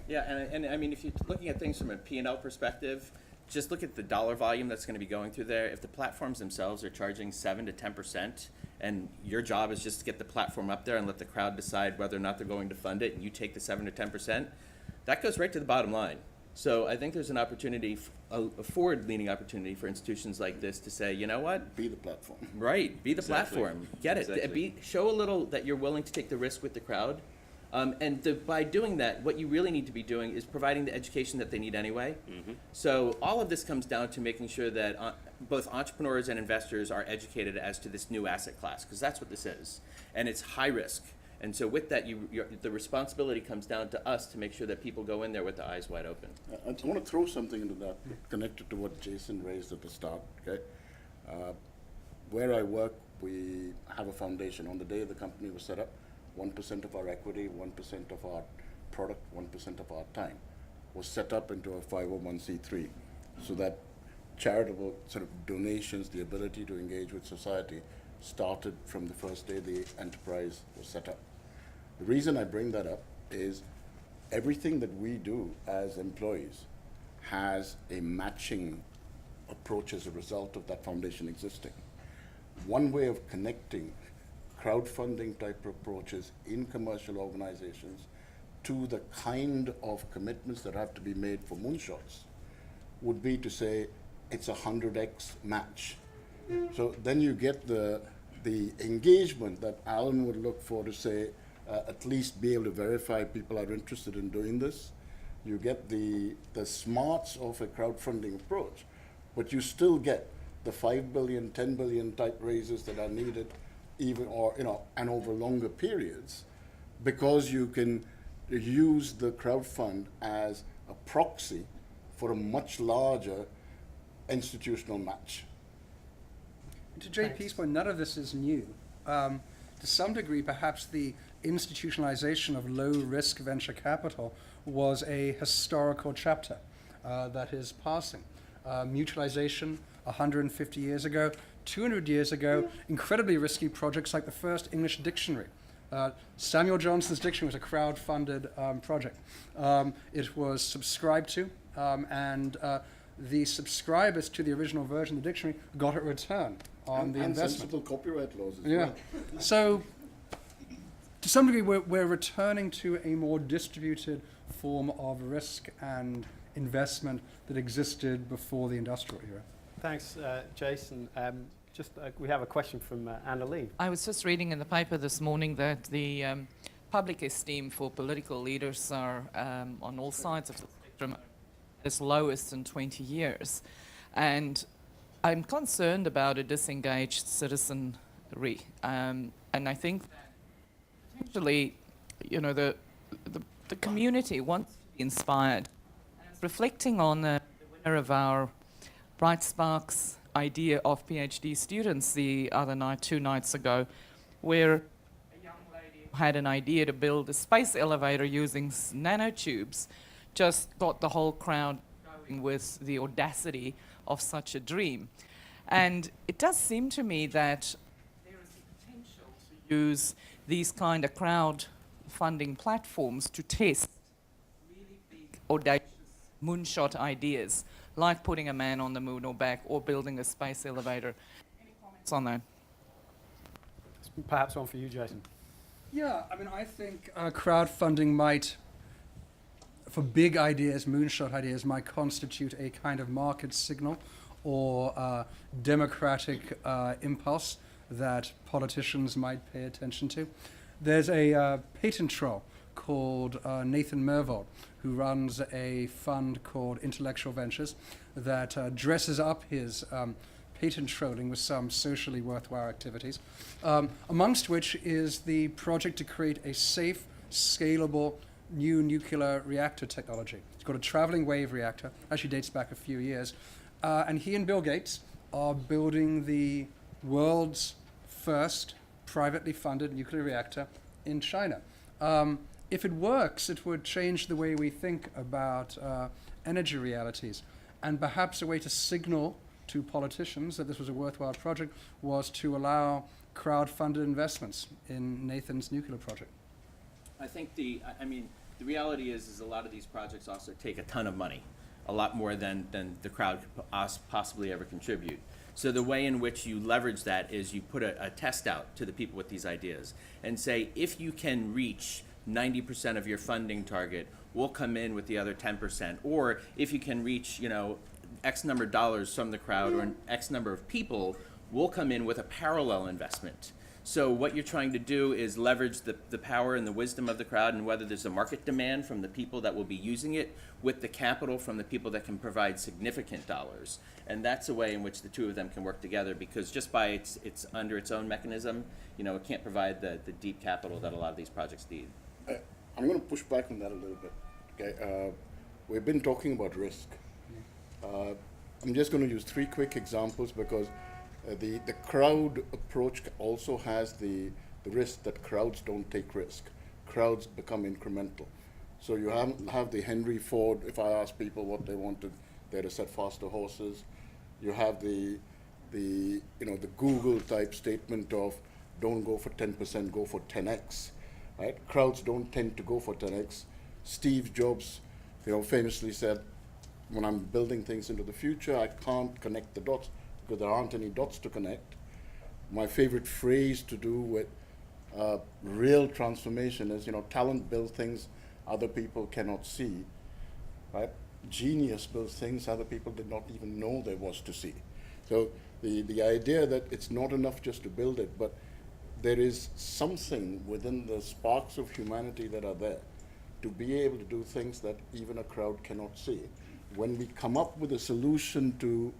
Yeah, and I mean, if you're looking at things from a P&L perspective, just look at the dollar volume that's going to be going through there. If the platforms themselves are charging 7 to 10%, and your job is just to get the platform up there and let the crowd decide whether or not they're going to fund it, and you take the 7 to 10%, that goes right to the bottom line. So I think there's an opportunity, a forward-leaning opportunity for institutions like this to say, you know what? Be the platform. Right, be the Exactly. platform. Get it. Exactly. Show a little that you're willing to take the risk with the crowd. By doing that, what you really need to be doing is providing the education that they need anyway. Mm-hmm. So all of this comes down to making sure that both entrepreneurs and investors are educated as to this new asset class, because that's what this is. And it's high risk. And so with that, the responsibility comes down to us to make sure that people go in there with their eyes wide open. I want to throw something into that, connected to what Jason raised at the start. Okay, where I work, we have a foundation. On the day the company was set up, 1% of our equity, 1% of our product, 1% of our time was set up into a 501c3, so that charitable sort of donations, the ability to engage with society, started from the first day the enterprise was set up. The reason I bring that up is everything that we do as employees has a matching approach as a result of that foundation existing. One way of connecting crowdfunding type approaches in commercial organizations to the kind of commitments that have to be made for moonshots would be to say it's a 100x match. So then you get the engagement that Alan would look for to say, at least be able to verify people are interested in doing this. You get the smarts of a crowdfunding approach, but you still get the 5 billion, 10 billion type raises that are needed, even and over longer periods, because you can use the crowdfund as a proxy for a much larger institutional match. To JP's point, none of this is new. To some degree, perhaps the institutionalization of low-risk venture capital was a historical chapter that is passing. Mutualization 150 years ago, 200 years ago, incredibly risky projects like the first English dictionary. Samuel Johnson's dictionary was a crowd-funded project. It was subscribed to, and the subscribers to the original version of the dictionary got a return on the investment. Sensible copyright laws as Yeah. well. So to some degree, we're returning to a more distributed form of risk and investment that existed before the industrial era. Thanks, Jason. We have a question from Anna Lee. I was just reading in the paper this morning that the public esteem for political leaders are on all sides of the spectrum as lowest in 20 years. And I'm concerned about a disengaged citizenry. And I think that potentially, the community wants to be inspired. Reflecting on the winner of our Bright Sparks idea of PhD students the other night, 2 nights ago, where a young lady had an idea to build a space elevator using nanotubes, just got the whole crowd going with the audacity of such a dream. And it does seem to me that there is a potential to use these kind of crowd-funding platforms to test really big, audacious moonshot ideas, like putting a man on the moon or back, or building a space elevator. Any comments on that? Perhaps one for you, Jason. Yeah, I mean, I think crowdfunding might, for big ideas, moonshot ideas, might constitute a kind of market signal or democratic impulse that politicians might pay attention to. There's a patent troll called Nathan Mervold, who runs a fund called Intellectual Ventures that dresses up his patent trolling with some socially worthwhile activities, amongst which is the project to create a safe, scalable, new nuclear reactor technology. It's called a traveling wave reactor, actually dates back a few years, and he and Bill Gates are building the world's first privately funded nuclear reactor in China. If it works, it would change the way we think about energy realities. And perhaps a way to signal to politicians that this was a worthwhile project was to allow crowd-funded investments in Nathan's nuclear project. I think the reality is a lot of these projects also take a ton of money, a lot more than the crowd could possibly ever contribute. So the way in which you leverage that is you put a test out to the people with these ideas and say, if you can reach 90% of your funding target, we'll come in with the other 10%. Or if you can reach, X number of dollars from the crowd or an X number of people, we'll come in with a parallel investment. So what you're trying to do is leverage the power and the wisdom of the crowd, and whether there's a market demand from the people that will be using it with the capital from the people that can provide significant dollars. And that's a way in which the two of them can work together, because just by it's under its own mechanism, it can't provide the deep capital that a lot of these projects need. I'm going to push back on that a little bit. Okay, we've been talking about risk. I'm just going to use 3 quick examples because the crowd approach also has the risk that crowds don't take risk. Crowds become incremental. So you have the Henry Ford. If I ask people what they wanted, they'd have said faster horses. You have the Google type statement of don't go for 10%, go for 10x. Right? Crowds don't tend to go for 10x. Steve Jobs, famously said, when I'm building things into the future, I can't connect the dots because there aren't any dots to connect. My favorite phrase to do with real transformation is, talent builds things other people cannot see, right? Genius builds things other people did not even know there was to see. So the idea that it's not enough just to build it, but there is something within the sparks of humanity that are there to be able to do things that even a crowd cannot see. When we come up with a solution to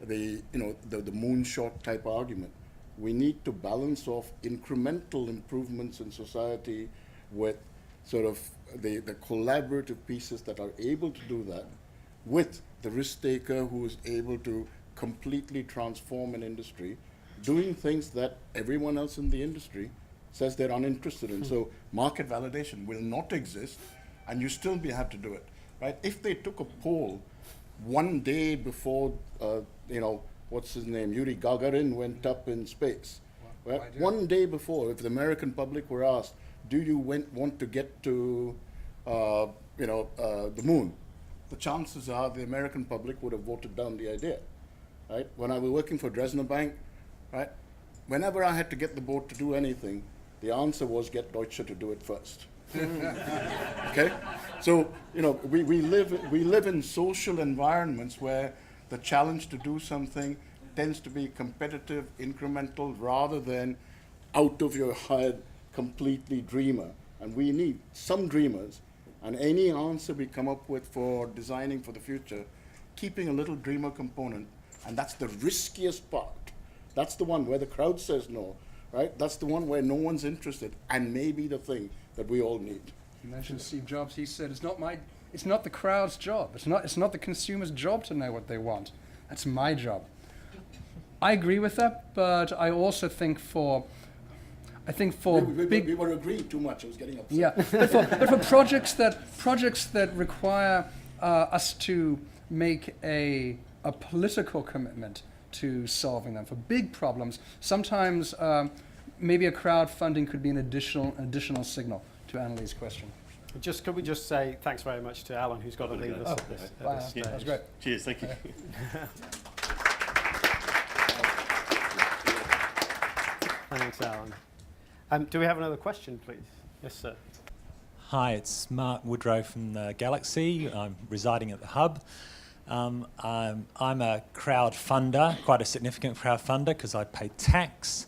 the moonshot type argument, we need to balance off incremental improvements in society with sort of the collaborative pieces that are able to do that, with the risk taker who is able to completely transform an industry, doing things that everyone else in the industry says they're uninterested in. So market validation will not exist, and you still have to do it, right? If they took a poll one day before, what's his name, Yuri Gagarin went up in space, right? One day before, if the American public were asked, do you want to get to, the moon? The chances are the American public would have voted down the idea, right? When I was working for Dresdner Bank, right, whenever I had to get the board to do anything, The answer was get Deutsche to do it first. Okay? So, we live in social environments where the challenge to do something tends to be competitive, incremental, rather than out of your head, completely dreamer. And we need some dreamers, and any answer we come up with for designing for the future, keeping a little dreamer component, and that's the riskiest part. That's the one where the crowd says no, right? That's the one where no one's interested, and maybe the thing that we all need. You mentioned Steve Jobs. He said, "It's not the crowd's job. It's not the consumer's job to know what they want. That's my job." I agree with that, but I also think for We were agreeing too much. I was getting upset. yeah, but for projects that require us to make a political commitment to solving them, for big problems, sometimes maybe a crowdfunding could be an additional signal to Annalie's question. Could we just say thanks very much to Alan, who's got to leave us at this stage. That was great. Cheers, thank you. Thanks, Alan. Do we have another question, please? Yes, sir. Hi, it's Mark Woodrow from the Galaxy. I'm residing at the Hub. I'm a crowdfunder, quite a significant crowdfunder, because I pay tax.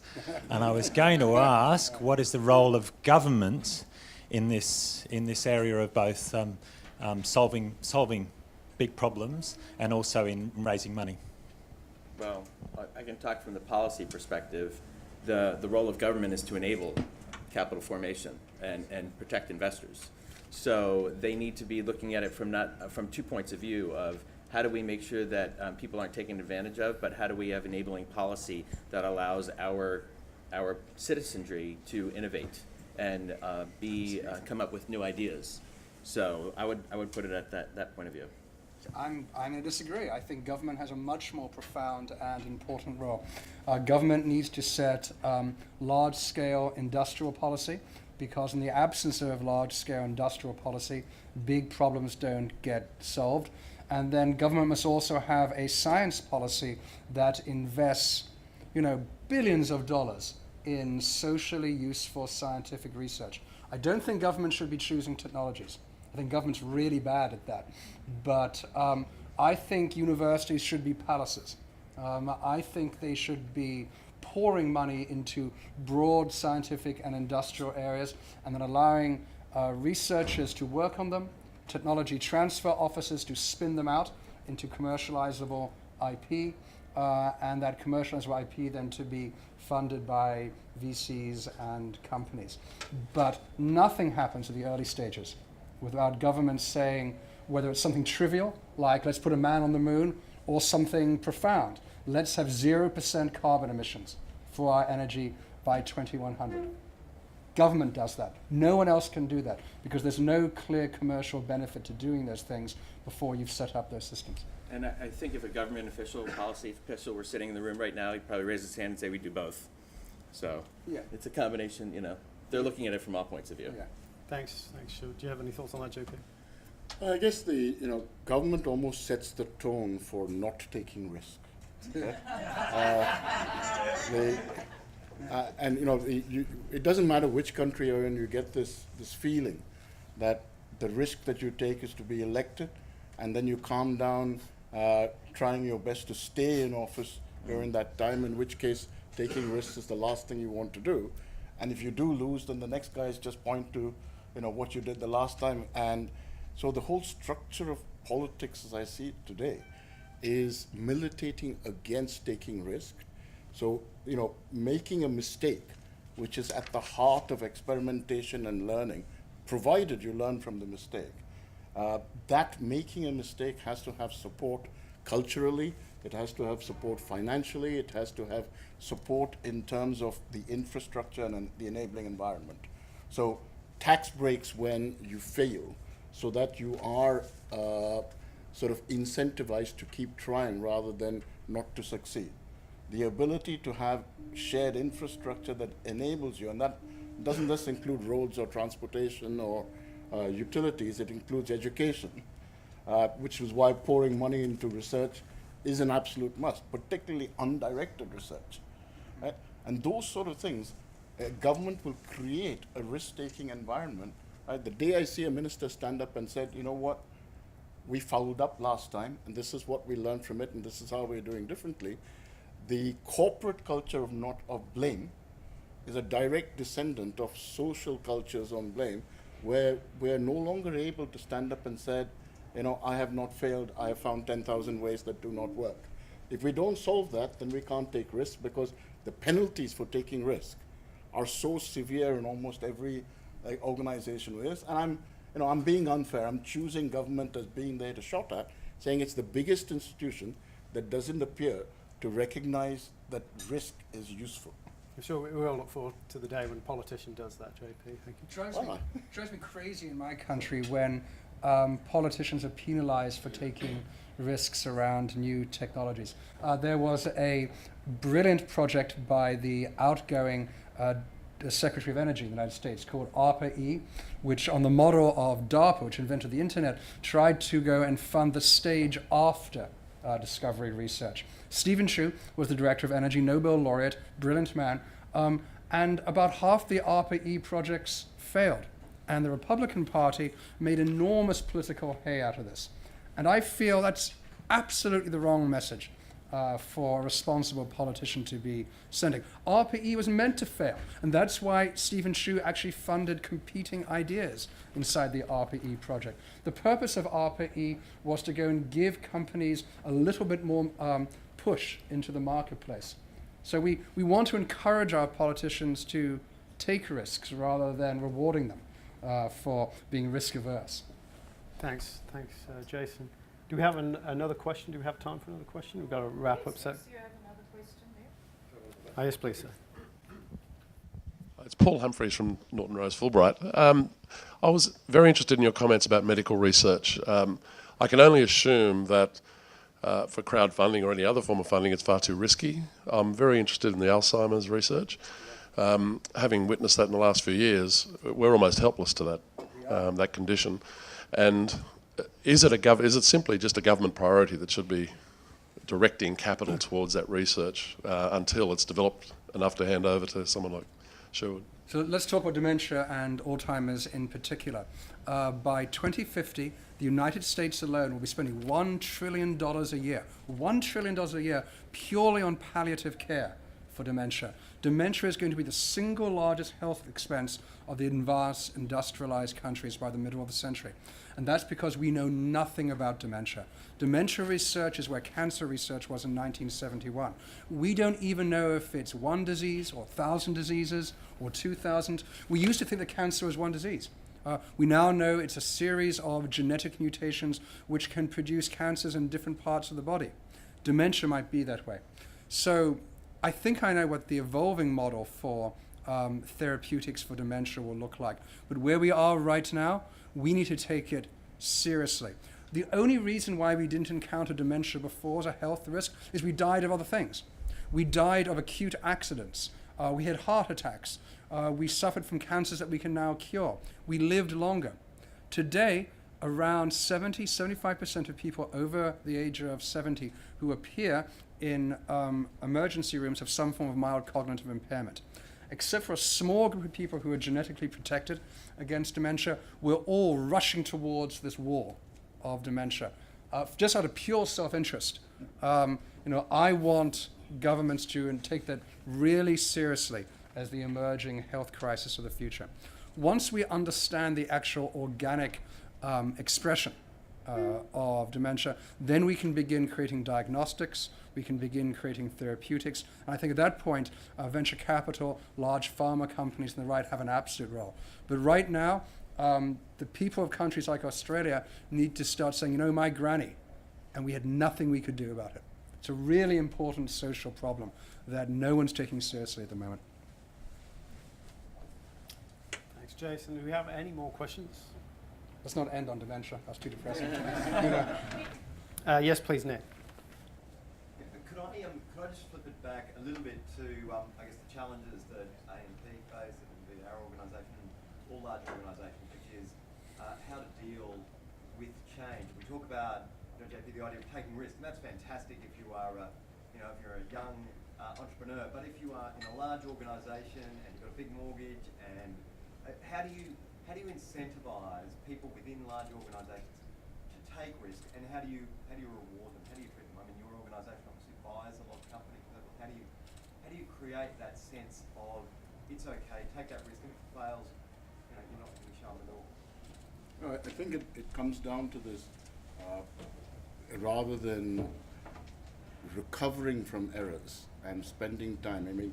And I was going to ask, what is the role of government in this area of both solving big problems and also in raising money? Well, I can talk from the policy perspective. The role of government is to enable capital formation and protect investors. So they need to be looking at it from 2 points of view of how do we make sure that people aren't taken advantage of, but how do we have enabling policy that allows our citizenry to innovate and come up with new ideas. So I would put it at that point of view. I'm going to disagree. I think government has a much more profound and important role. Government needs to set large-scale industrial policy, because in the absence of large-scale industrial policy, big problems don't get solved. And then government must also have a science policy that invests, billions of dollars in socially useful scientific research. I don't think government should be choosing technologies. I think government's really bad at that. But I think universities should be palaces. I think they should be pouring money into broad scientific and industrial areas and then allowing researchers to work on them, technology transfer offices to spin them out into commercializable IP, and that commercializable IP then to be funded by VCs and companies. But nothing happens at the early stages without government saying, whether it's something trivial, like let's put a man on the moon, or something profound. Let's have 0% carbon emissions for our energy by 2100. Government does that. No one else can do that because there's no clear commercial benefit to doing those things before you've set up those systems. And I think if a government official, policy official were sitting in the room right now, he'd probably raise his hand and say we do both. So Yeah. it's a combination, they're looking at it from all points of view. Yeah. Thanks, Shiv. Do you have any thoughts on that, JP? I guess government almost sets the tone for not taking risk. Okay? It doesn't matter which country you're in, you get this feeling that the risk that you take is to be elected, and then you calm down, trying your best to stay in office during that time, in which case taking risks is the last thing you want to do. And if you do lose, then the next guys just point to what you did the last time. And so the whole structure of politics, as I see it today, is militating against taking risk. So, making a mistake, which is at the heart of experimentation and learning, provided you learn from the mistake, that making a mistake has to have support culturally, it has to have support financially, it has to have support in terms of the infrastructure and the enabling environment. So tax breaks when you fail, so that you are sort of incentivized to keep trying rather than not to succeed. The ability to have shared infrastructure that enables you, and that doesn't just include roads or transportation or utilities, it includes education, which is why pouring money into research is an absolute must, particularly undirected research. Right? And those sort of things government will create a risk-taking environment. Right? The day I see a minister stand up and said, you know what, we fouled up last time, and this is what we learned from it, and this is how we're doing differently, the corporate culture of blame is a direct descendant of social cultures on blame, where we're no longer able to stand up and say, you know, I have not failed, I have found 10,000 ways that do not work. If we don't solve that, then we can't take risks, because the penalties for taking risk are so severe in almost every organization there is. And I'm being unfair. I'm choosing government as being there to shot at, saying it's the biggest institution that doesn't appear to recognize that risk is useful. I'm sure we all look forward to the day when a politician does that, JP. Thank you. Drives me crazy in my country when politicians are penalized for taking risks around new technologies. There was a brilliant project by the outgoing Secretary of Energy in the United States called ARPA-E, which on the model of DARPA, which invented the internet, tried to go and fund the stage after discovery research. Stephen Chu was the director of energy, Nobel laureate, brilliant man, and about half the ARPA-E projects failed. And the Republican Party made enormous political hay out of this. And I feel that's absolutely the wrong message for a responsible politician to be sending. ARPA-E was meant to fail, and that's why Stephen Chu actually funded competing ideas inside the ARPA-E project. The purpose of ARPA-E was to go and give companies a little bit more push into the marketplace. So we want to encourage our politicians to take risks rather than rewarding them for being risk averse. Thanks, Jason. Do we have another question? Do we have time for another question? We've got to wrap up. Yes, you have another question there. Oh, yes, please, sir. It's Paul Humphreys from Norton Rose Fulbright. I was very interested in your comments about medical research. I can only assume that for crowdfunding or any other form of funding, it's far too risky. I'm very interested in the Alzheimer's research. Having witnessed that in the last few years, we're almost helpless to that condition. And is it simply just a government priority that should be directing capital towards that research until it's developed enough to hand over to someone like Sherwood? So let's talk about dementia and Alzheimer's in particular. By 2050, the United States alone will be spending $1 trillion a year, $1 trillion a year purely on palliative care for dementia. Dementia is going to be the single largest health expense of the advanced industrialized countries by the middle of the century. And that's because we know nothing about dementia. Dementia research is where cancer research was in 1971. We don't even know if it's one disease or 1,000 diseases or 2,000. We used to think that cancer was one disease. We now know it's a series of genetic mutations which can produce cancers in different parts of the body. Dementia might be that way. So I think I know what the evolving model for therapeutics for dementia will look like. But where we are right now, we need to take it seriously. The only reason why we didn't encounter dementia before as a health risk is we died of other things. We died of acute accidents. We had heart attacks. We suffered from cancers that we can now cure. We lived longer. Today, around 75% of people over the age of 70 who appear in emergency rooms have some form of mild cognitive impairment. Except for a small group of people who are genetically protected against dementia, we're all rushing towards this war of dementia, just out of pure self-interest. I want governments to take that really seriously as the emerging health crisis of the future. Once we understand the actual organic expression of dementia, then we can begin creating diagnostics, we can begin creating therapeutics. And I think at that point, venture capital, large pharma companies and the right have an absolute role. But right now, the people of countries like Australia need to start saying, my granny, and we had nothing we could do about it. It's a really important social problem that no one's taking seriously at the moment. Thanks, Jason. Do we have any more questions? Let's not end on dementia. That's too depressing. Yes, please, Nick. Could I just flip it back a little bit to, I guess, the challenges that AMP face, and our organisation, and all large organisations, which is how to deal with change. We talk about, JP, the idea of taking risk, and that's fantastic if you are, if you're a young entrepreneur, but if you are in a large organisation and you've got a big mortgage, and how do you incentivise people within large organisations to take risk, and how do you reward them? How do you treat them? I mean, your organisation obviously buys a lot of companies. How do you create that sense of it's okay, take that risk, and if it fails, you know, you're not going to be shown at all? No, I think it comes down to this, rather than recovering from errors and spending time. I mean,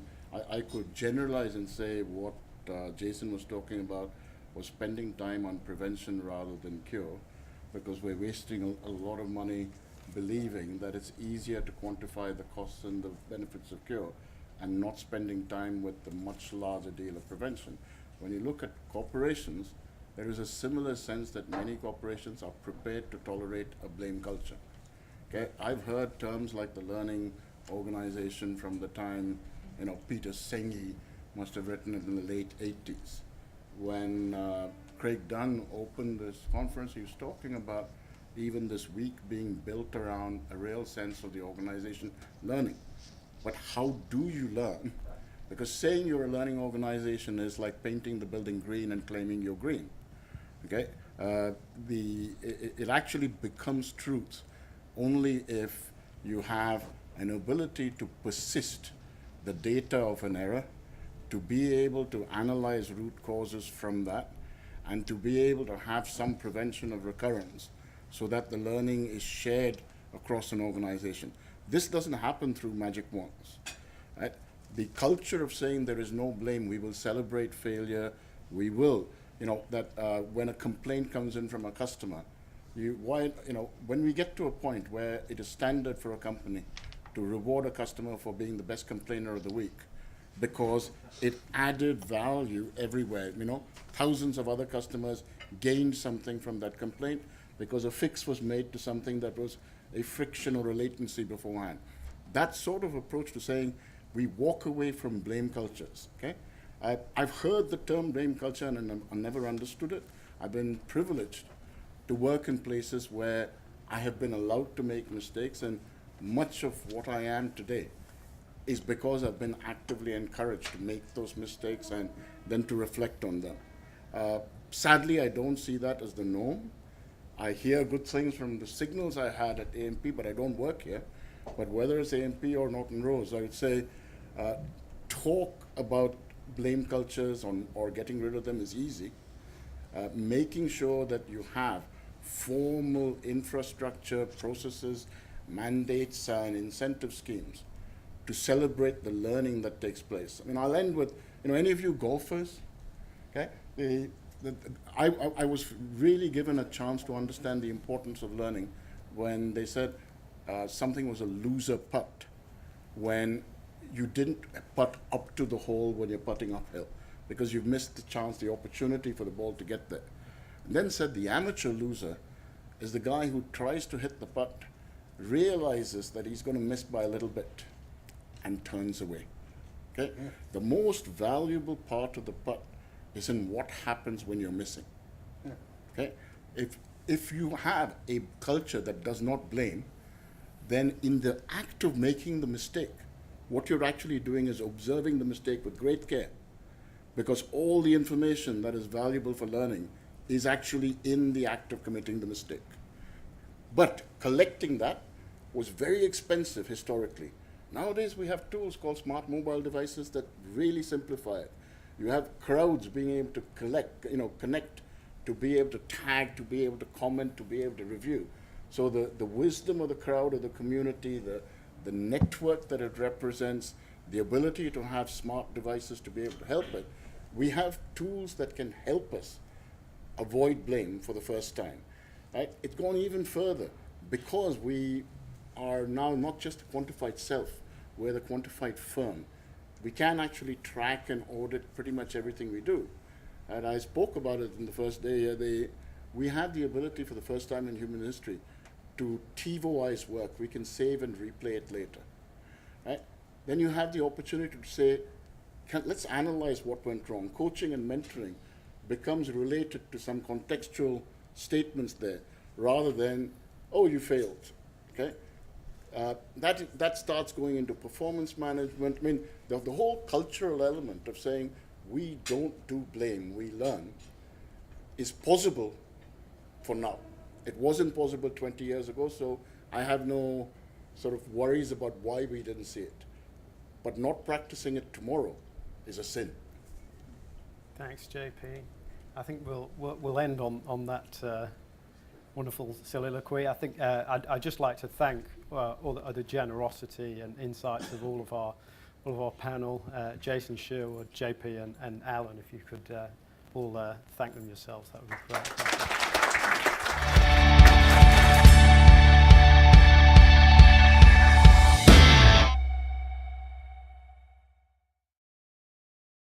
I could generalize and say what Jason was talking about was spending time on prevention rather than cure, because we're wasting a lot of money believing that it's easier to quantify the costs and the benefits of cure and not spending time with the much larger deal of prevention. When you look at corporations, there is a similar sense that many corporations are prepared to tolerate a blame culture. Okay, I've heard terms like the learning organization from the time, you know, Peter Senge must have written it in the late 80s. When Craig Dunn opened this conference, he was talking about even this week being built around a real sense of the organization learning. But how do you learn? Because saying you're a learning organization is like painting the building green and claiming you're green. Okay, it actually becomes truth only if you have an ability to persist the data of an error, to be able to analyze root causes from that, and to be able to have some prevention of recurrence so that the learning is shared across an organization. This doesn't happen through magic wands. Right? The culture of saying there is no blame, we will celebrate failure, we will, you know, that when a complaint comes in from a customer, when we get to a point where it is standard for a company to reward a customer for being the best complainer of the week because it added value everywhere. You know, thousands of other customers gained something from that complaint because a fix was made to something that was a friction or a latency beforehand. That sort of approach to saying we walk away from blame cultures, okay? I've heard the term blame culture and I never understood it. I've been privileged to work in places where I have been allowed to make mistakes, and much of what I am today is because I've been actively encouraged to make those mistakes and then to reflect on them. Sadly, I don't see that as the norm. I hear good things from the signals I had at AMP, but I don't work here. But whether it's AMP or Norton Rose, I would say talk about blame cultures or getting rid of them is easy. Making sure that you have formal infrastructure, processes, mandates, and incentive schemes to celebrate the learning that takes place. I mean, I'll end with, you know, any of you golfers, okay? I was really given a chance to understand the importance of learning when they said something was a loser putt when you didn't putt up to the hole when you're putting uphill because you've missed the chance, the opportunity for the ball to get there. And then said the amateur loser is the guy who tries to hit the putt, realizes that he's going to miss by a little bit, and turns away. Okay? Yeah. The most valuable part of the putt is in what happens when you're missing. Yeah. Okay? If you have a culture that does not blame, then in the act of making the mistake, what you're actually doing is observing the mistake with great care, because all the information that is valuable for learning is actually in the act of committing the mistake. But collecting that was very expensive historically. Nowadays we have tools called smart mobile devices that really simplify it. You have crowds being able to connect, to be able to tag, to be able to comment, to be able to review. So the wisdom of the crowd, of the community, the network that it represents, the ability to have smart devices to be able to help it, we have tools that can help us avoid blame for the first time. Right? It's gone even further because we are now not just a quantified self, we're the quantified firm. We can actually track and audit pretty much everything we do. And I spoke about it in the first day. We have the ability for the first time in human history to TiVoize work. We can save and replay it later. Right? Then you have the opportunity to say, let's analyze what went wrong. Coaching and mentoring becomes related to some contextual statements there, rather than, oh, you failed. Okay? That starts going into performance management. I mean, the whole cultural element of saying we don't do blame, we learn, is possible for now. It wasn't possible 20 years ago, so I have no sort of worries about why we didn't see it. But not practicing it tomorrow is a sin. Thanks, JP. I think we'll end on that wonderful soliloquy. I think I'd just like to thank all the generosity and insights of all of our panel, Jason, Sherwood, JP, and Alan. If you could all thank them yourselves, that would be great.